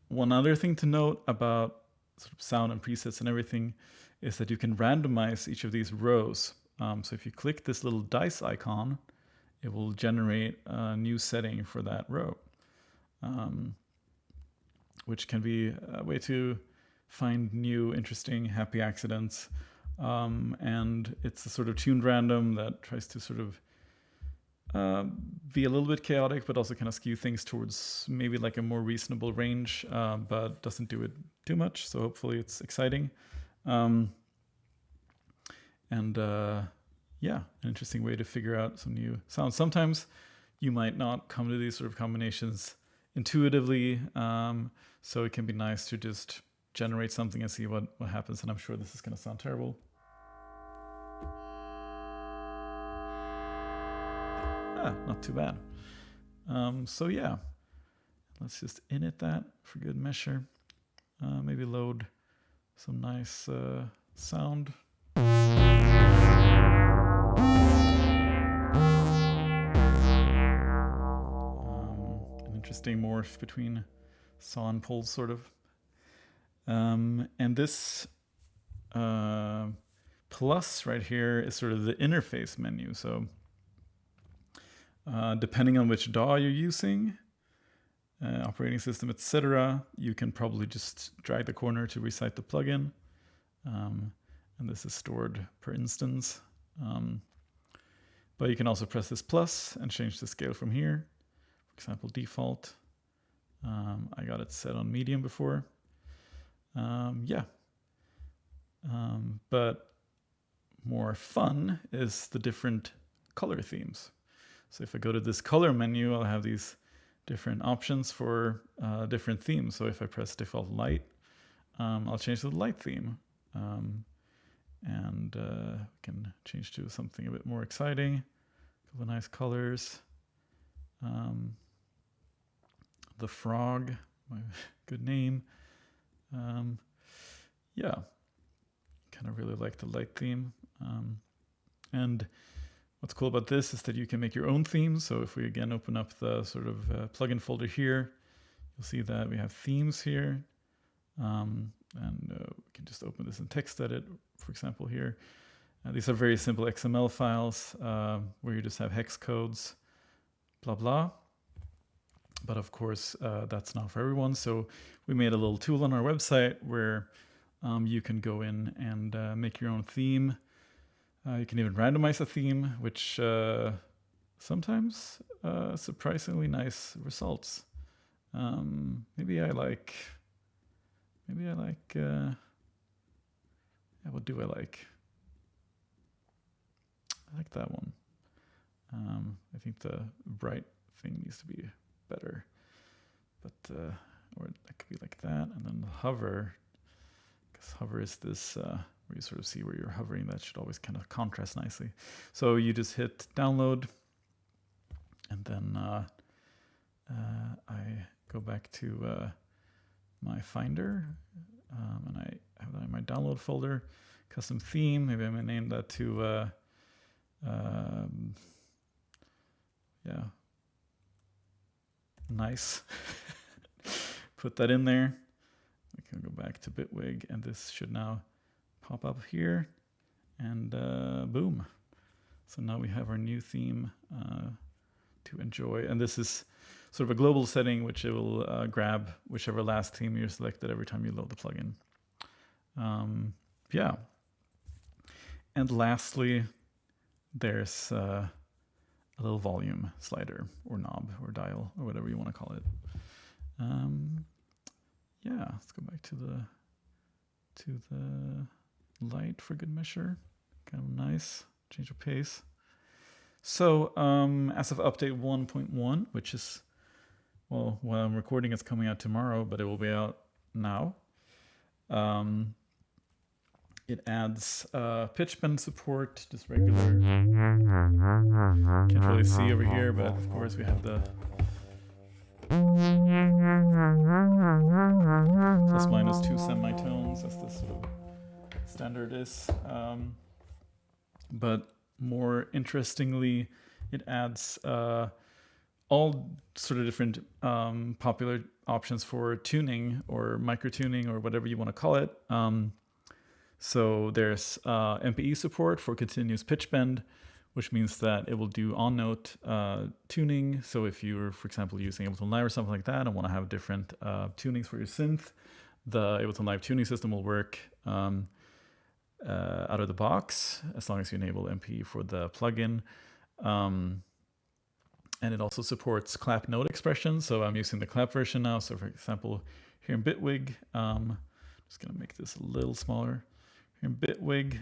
one other thing to note about sort of sound and presets and everything is that you can randomize each of these rows. So if you click this little dice icon, it will generate a new setting for that row, which can be a way to find new, interesting, happy accidents. And it's a sort of tuned random that tries to sort of be a little bit chaotic, but also kind of skew things towards maybe like a more reasonable range, but doesn't do it too much. So hopefully it's exciting. Yeah, an interesting way to figure out some new sounds. Sometimes you might not come to these sort of combinations intuitively, so it can be nice to just generate something and see what happens. And I'm sure this is going to sound terrible. Not too bad. So yeah, let's just init that for good measure. Maybe load some nice sound. An interesting morph between saw and pulse, sort of. And this plus right here is sort of the interface menu. So depending on which DAW you're using, operating system, etc., you can probably just drag the corner to recite the plugin. And this is stored per instance. But you can also press this plus and change the scale from here. For example, default. I got it set on medium before. Yeah. But more fun is the different color themes. So if I go to this color menu, I'll have these different options for different themes. So if I press default light, I'll change to the light theme. And we can change to something a bit more exciting. A couple of nice colors. The Frog, my good name. Yeah, kind of really like the light theme. And what's cool about this is that you can make your own themes. So if we again open up the sort of plugin folder here, you'll see that we have themes here. And we can just open this in TextEdit, for example, here. These are very simple XML files where you just have hex codes, blah, blah. But of course, that's not for everyone. So we made a little tool on our website where you can go in and make your own theme. You can even randomize a theme, which sometimes surprisingly nice results. Maybe I like, yeah, what do I like? I like that one. I think the bright thing needs to be better, but or that could be like that, and then the hover, because hover is this where you sort of see where you're hovering. That should always kind of contrast nicely. So you just hit download, and then I go back to my Finder, and I have that in my download folder. Custom theme. Maybe I'm gonna name that to yeah. Nice. Put that in there. We can go back to Bitwig, and this should now pop up here, and boom. So now we have our new theme to enjoy, and this is sort of a global setting, which it will grab whichever last theme you selected every time you load the plugin. Yeah. And lastly, there's a little volume slider or knob or dial or whatever you want to call it. Yeah, let's go back to the light for good measure. Kind of nice change of pace. So as of update 1.1, which is, well, while I'm recording, it's coming out tomorrow, but it will be out now. It adds pitch bend support, just regular. Can't really see over here, but of course we have the plus minus 2 semitones, as this sort of standard is. But more interestingly, it adds all sort of different popular options for tuning or micro tuning or whatever you want to call it. So there's MPE support for continuous pitch bend, which means that it will do on-note tuning. So if you're, for example, using Ableton Live or something like that and want to have different tunings for your synth, the Ableton Live tuning system will work out of the box as long as you enable MPE for the plugin. And it also supports clap note expressions. So I'm using the clap version now. So for example, here in Bitwig, just gonna make this a little smaller. Here in Bitwig,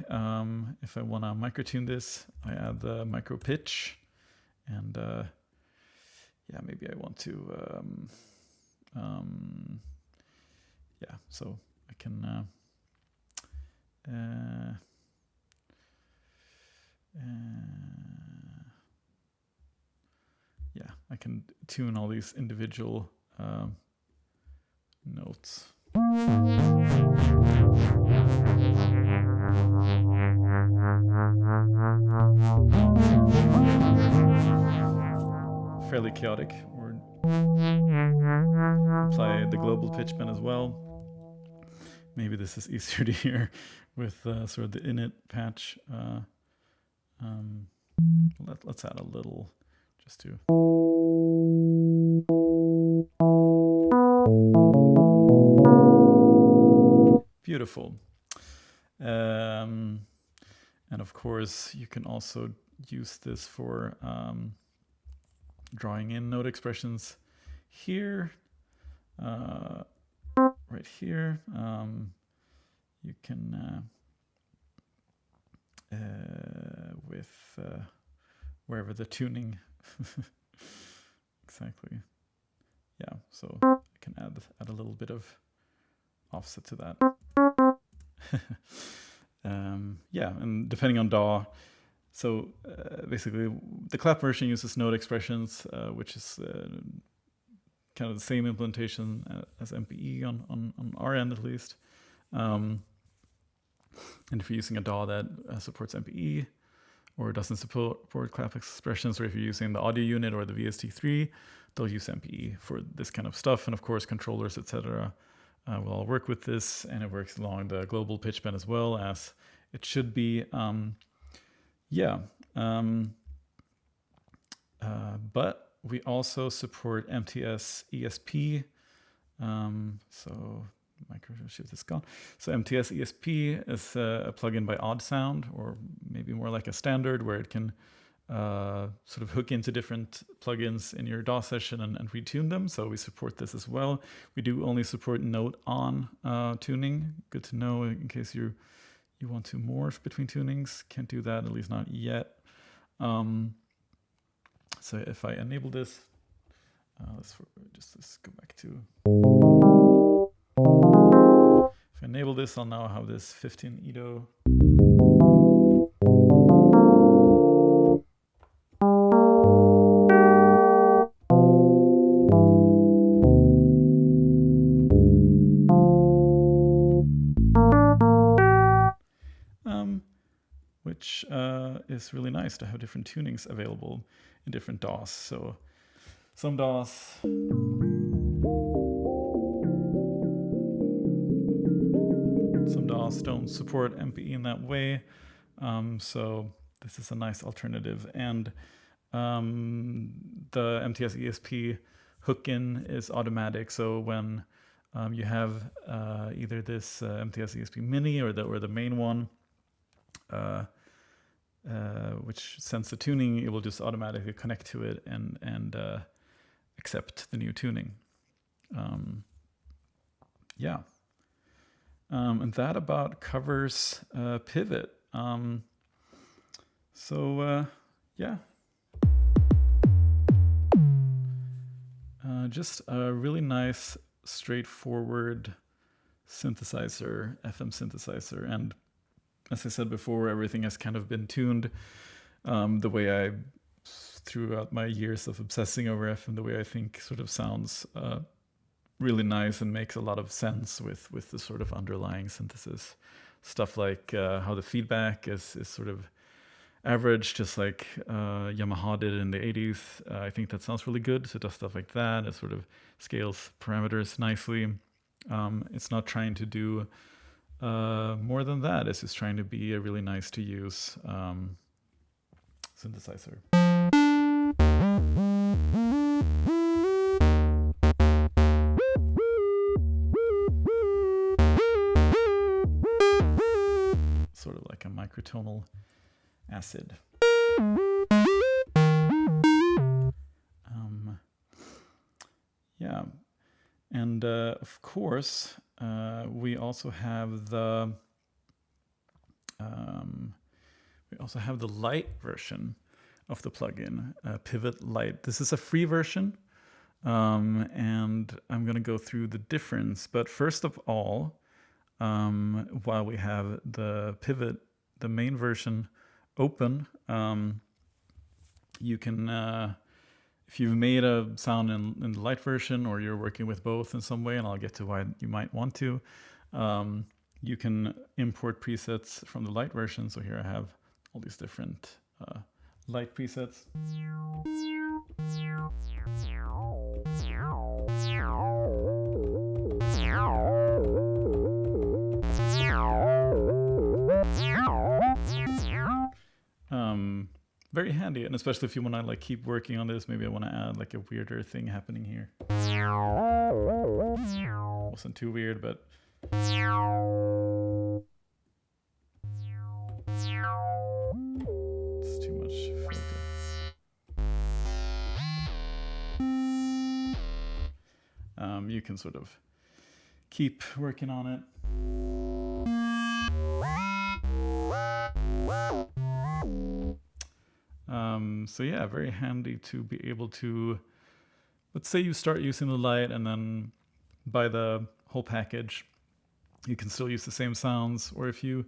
if I wanna micro tune this, I add the micro pitch, and yeah, maybe I want to, yeah, so I can, yeah, I can tune all these individual notes. Fairly chaotic. Or apply the global pitch bend as well. Maybe this is easier to hear with sort of the init patch. Let's add a little just to. Beautiful. And of course, you can also use this for drawing in note expressions here, right here. You can, with wherever the tuning, exactly. Yeah, so I can add a little bit of offset to that. Yeah, and depending on DAW, basically, the clap version uses note expressions, which is kind of the same implementation as MPE on our end at least. And if you're using a DAW that supports MPE or doesn't support clap expressions, or if you're using the audio unit or the VST3, they'll use MPE for this kind of stuff. And of course, controllers, etc. Will all work with this, and it works along the global pitch bend as well, as it should be. But we also support MTS-ESP. So microshift is gone. So MTS-ESP is a plugin by ODDSound, or maybe more like a standard, where it can sort of hook into different plugins in your DAW session and retune them. So we support this as well. We do only support note-on tuning. Good to know in case you want to morph between tunings. Can't do that, at least not yet. So if I enable this, let's go back to. If I enable this, I'll now have this 15 Edo. Which is really nice to have different tunings available in different DAWs. So some DAWs don't support MPE in that way. So this is a nice alternative. And the MTS-ESP hook-in is automatic. So when you have either this MTS-ESP Mini or the main one, which sends the tuning, it will just automatically connect to it and accept the new tuning. And that about covers Pivot. Just a really nice, straightforward synthesizer, FM synthesizer. And as I said before, everything has kind of been tuned the way I, throughout my years of obsessing over FM, the way I think sort of sounds really nice and makes a lot of sense with the sort of underlying synthesis. Stuff like how the feedback is sort of average, just like Yamaha did in the 80s. I think that sounds really good. So it does stuff like that. It sort of scales parameters nicely. It's not trying to do more than that. It's just trying to be a really nice to use synthesizer. Sort of like a microtonal acid. And of course, we also have the light version of the plugin, Pivot-Lite. This is a free version, and I'm going to go through the difference. But first of all, while we have the Pivot, the main version, open, you can, if you've made a sound in the light version, or you're working with both in some way, and I'll get to why you might want to, you can import presets from the light version. So here I have all these different light presets. Very handy, and especially if you want to like keep working on this, maybe I want to add like a weirder thing happening here. Wasn't too weird, but it's too much filter. You can sort of keep working on it. So yeah, very handy to be able to, let's say you start using the light and then buy the whole package, you can still use the same sounds. Or if you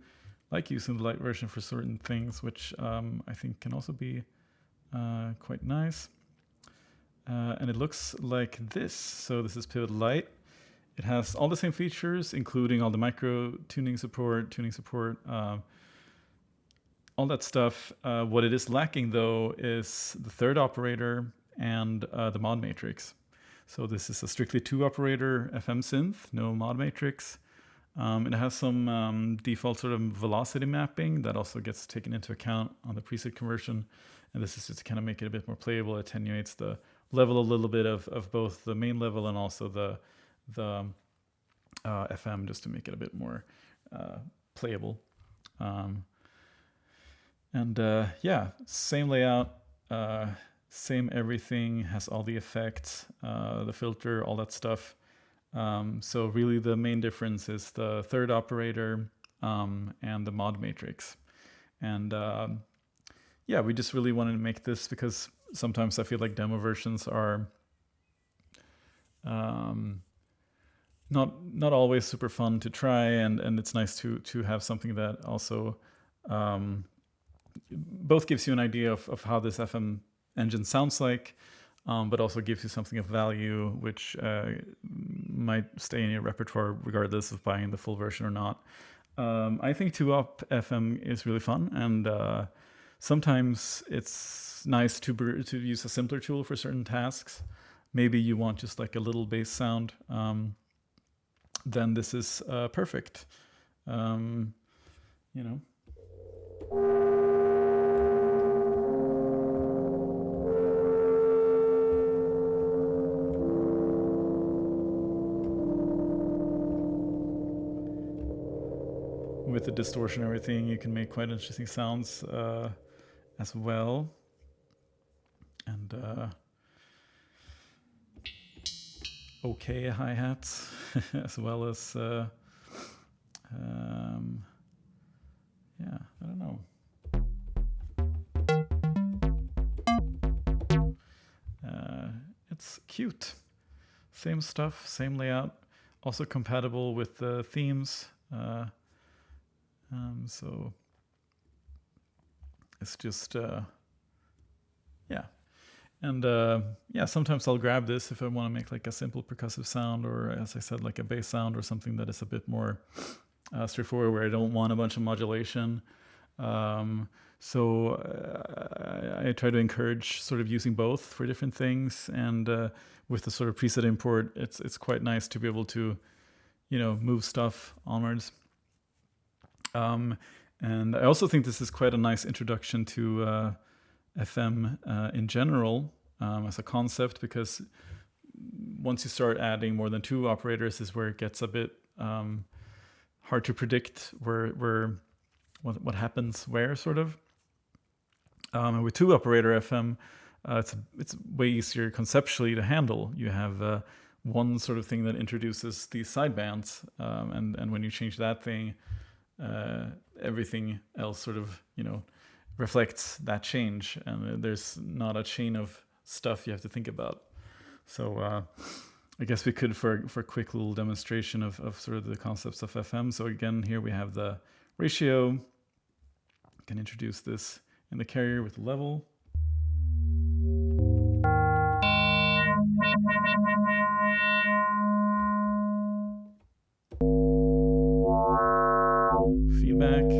like using the light version for certain things, which I think can also be quite nice. And it looks like this. So this is Pivot-Lite. It has all the same features, including all the micro tuning support, all that stuff. What it is lacking, though, is the third operator and the mod matrix. So this is a strictly 2-operator FM synth, no mod matrix. It has some default sort of velocity mapping that also gets taken into account on the preset conversion. And this is just to kind of make it a bit more playable. It attenuates the level a little bit of both the main level and also the FM, just to make it a bit more playable. Yeah, same layout, same everything, has all the effects, the filter, all that stuff. So really the main difference is the third operator and the mod matrix. And yeah, we just really wanted to make this because sometimes I feel like demo versions are not always super fun to try, and it's nice to have something that also both gives you an idea of how this FM engine sounds like, but also gives you something of value which might stay in your repertoire regardless of buying the full version or not. I think 2-op FM is really fun, and sometimes it's nice to use a simpler tool for certain tasks. Maybe you want just like a little bass sound, then this is perfect. You know. With the distortion and everything, you can make quite interesting sounds as well. And okay hi-hats as well as yeah, I don't know. It's cute. Same stuff, same layout. Also compatible with the themes. So it's just, yeah. And yeah, sometimes I'll grab this if I want to make like a simple percussive sound, or as I said, like a bass sound or something that is a bit more straightforward, where I don't want a bunch of modulation. So I try to encourage sort of using both for different things. And with the sort of preset import, it's quite nice to be able to, you know, move stuff onwards. And I also think this is quite a nice introduction to FM in general as a concept, because once you start adding more than 2 operators is where it gets a bit hard to predict what happens where, sort of. And with 2-operator FM, it's way easier conceptually to handle. You have one sort of thing that introduces these sidebands, and when you change that thing, everything else sort of, you know, reflects that change, and there's not a chain of stuff you have to think about. So I guess we could, for a quick little demonstration of sort of the concepts of FM. So again, here we have the ratio. I can introduce this in the carrier with the level. Feedback.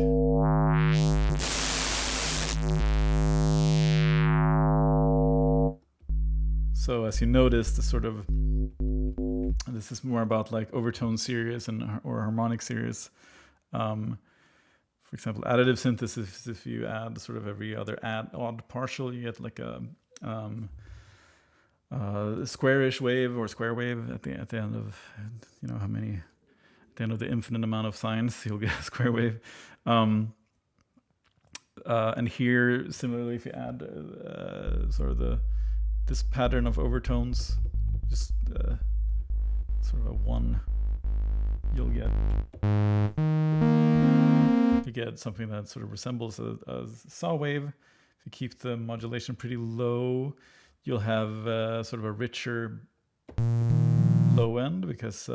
So as you notice, this is more about like overtone series or harmonic series. For example, additive synthesis, if you add sort of every other odd partial, you get like a squarish wave or square wave at the end of, you know, at the end of the infinite amount of signs, you'll get a square wave. And here, similarly, if you add sort of this pattern of overtones, just sort of a 1, you get something that sort of resembles a saw wave. If you keep the modulation pretty low, you'll have sort of a richer low end, because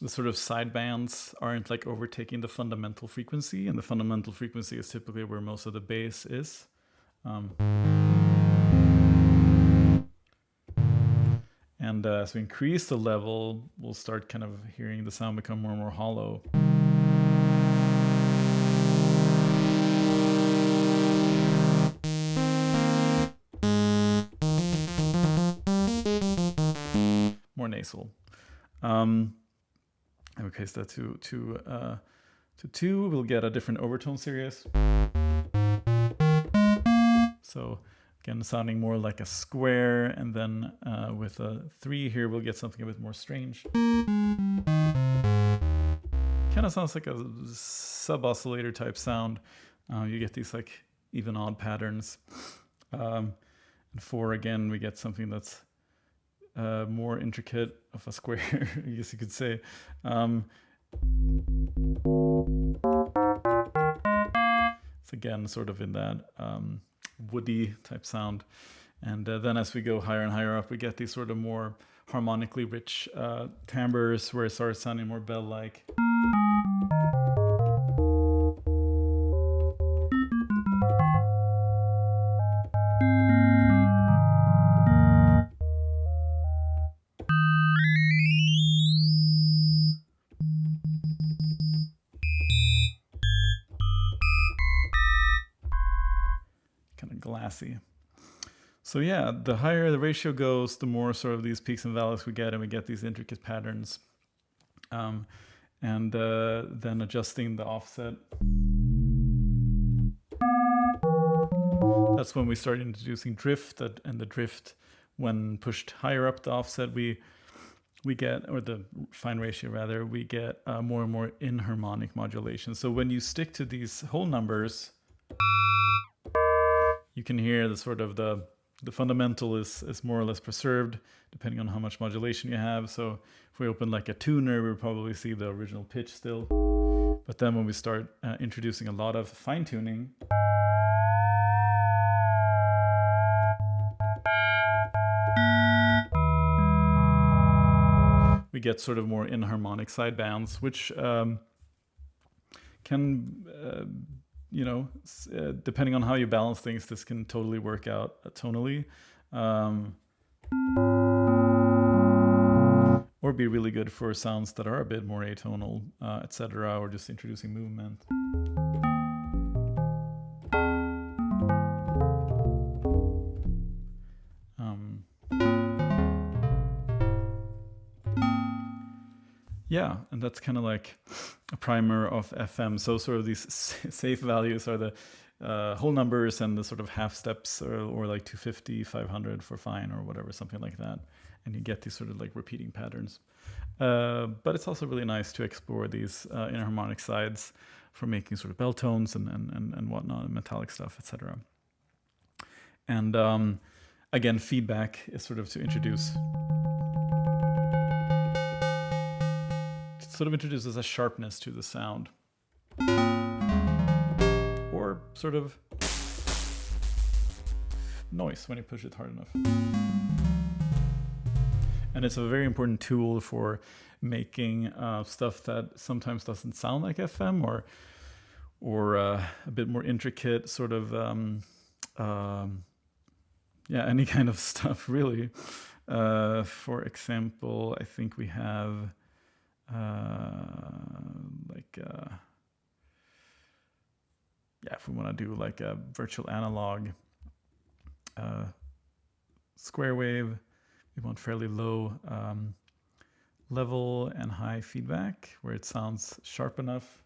the sort of sidebands aren't like overtaking the fundamental frequency, and the fundamental frequency is typically where most of the bass is. And as we increase the level, we'll start kind of hearing the sound become more and more hollow. More nasal. Okay, so to 2, we'll get a different overtone series. So again, sounding more like a square, and then with a 3 here, we'll get something a bit more strange. Kind of sounds like a sub-oscillator type sound. You get these like even odd patterns. And 4, again, we get something that's more intricate of a square, I guess you could say. It's again sort of in that woody type sound. And then as we go higher and higher up, we get these sort of more harmonically rich timbres where it starts sounding more bell-like. Glassy. So yeah, the higher the ratio goes, the more sort of these peaks and valleys we get, and we get these intricate patterns. And then adjusting the offset. That's when we start introducing drift, and the drift, when pushed higher up the offset, we get, or the fine ratio rather, we get more and more inharmonic modulation. So when you stick to these whole numbers, you can hear the sort of the fundamental is more or less preserved depending on how much modulation you have. So if we open like a tuner, we'll probably see the original pitch still. But then when we start introducing a lot of fine tuning, we get sort of more inharmonic sidebands, which can depending on how you balance things, this can totally work out tonally. Or be really good for sounds that are a bit more atonal, etc., or just introducing movement. Yeah, and that's kind of like a primer of FM. So sort of these safe values are the whole numbers and the sort of half steps, or like 250, 500 for fine or whatever, something like that. And you get these sort of like repeating patterns. But it's also really nice to explore these inharmonic sides for making sort of bell tones and whatnot, and metallic stuff, etc. And again, feedback is sort of to introduce... sort of introduces a sharpness to the sound, or sort of noise when you push it hard enough. And it's a very important tool for making stuff that sometimes doesn't sound like FM, or a bit more intricate, sort of any kind of stuff really. For example, I think we have if we want to do like a virtual analog square wave, we want fairly low level and high feedback where it sounds sharp enough.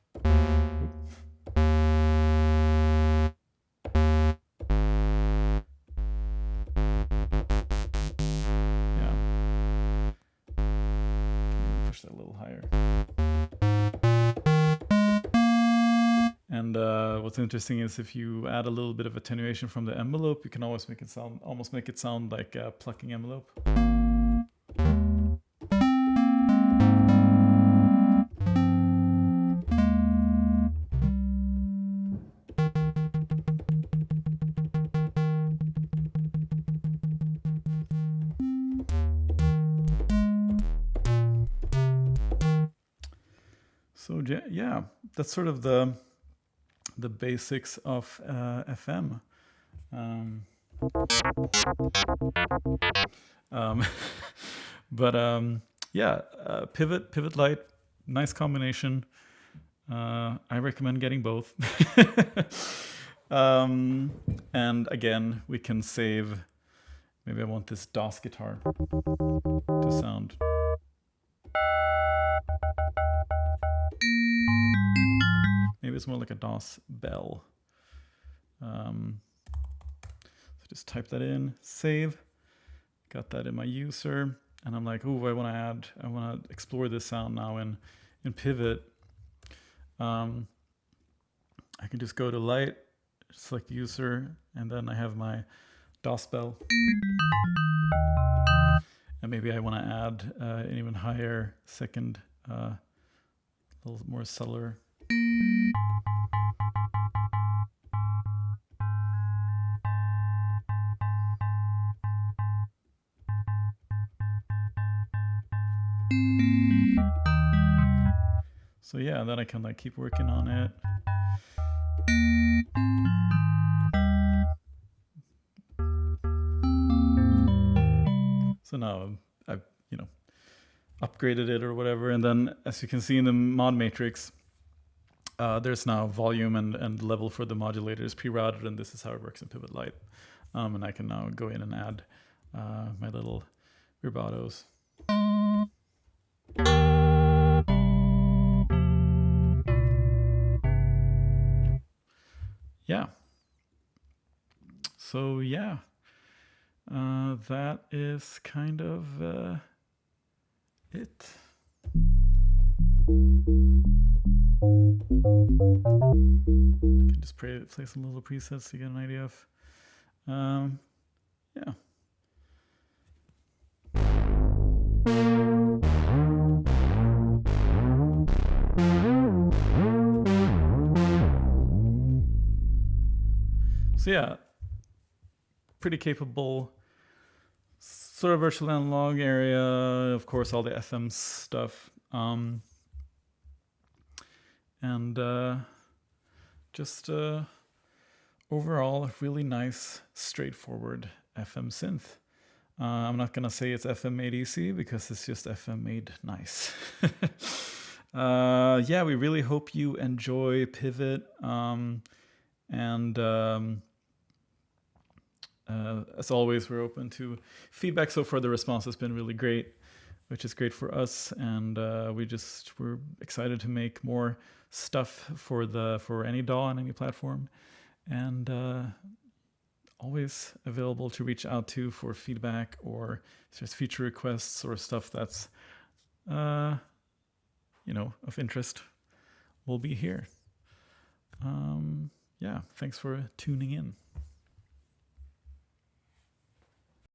Push that a little higher. And what's interesting is if you add a little bit of attenuation from the envelope, you can almost make it sound like a plucking envelope. So yeah, that's sort of the basics of FM. But yeah, Pivot-Lite, nice combination. I recommend getting both. And again, we can save. Maybe I want this DOS guitar to sound. Maybe it's more like a DOS bell. So just type that in, save. Got that in my user, and I'm like, oh, I want to explore this sound now in Pivot. I can just go to Light, select user, and then I have my DOS bell. And maybe I want to add an even higher second, a little more subtler. So yeah, then I can like keep working on it. So now I've upgraded it or whatever, and then as you can see in the mod matrix, there's now volume and level for the modulators pre-routed, and this is how it works in Pivot-Lite. And I can now go in and add my little vibratos. Yeah. So yeah, that is kind of it. I can just play some little presets to get an idea of, yeah. So yeah, pretty capable, sort of virtual analog area, of course, all the FM stuff. And just overall, a really nice, straightforward FM synth. I'm not going to say it's FM ADC because it's just FM made nice. Yeah, we really hope you enjoy Pivot. As always, we're open to feedback. So far, the response has been really great, which is great for us. And we're excited to make more stuff for any DAW on any platform. And always available to reach out to for feedback or if there's feature requests or stuff that's of interest. We'll be here. Yeah, thanks for tuning in.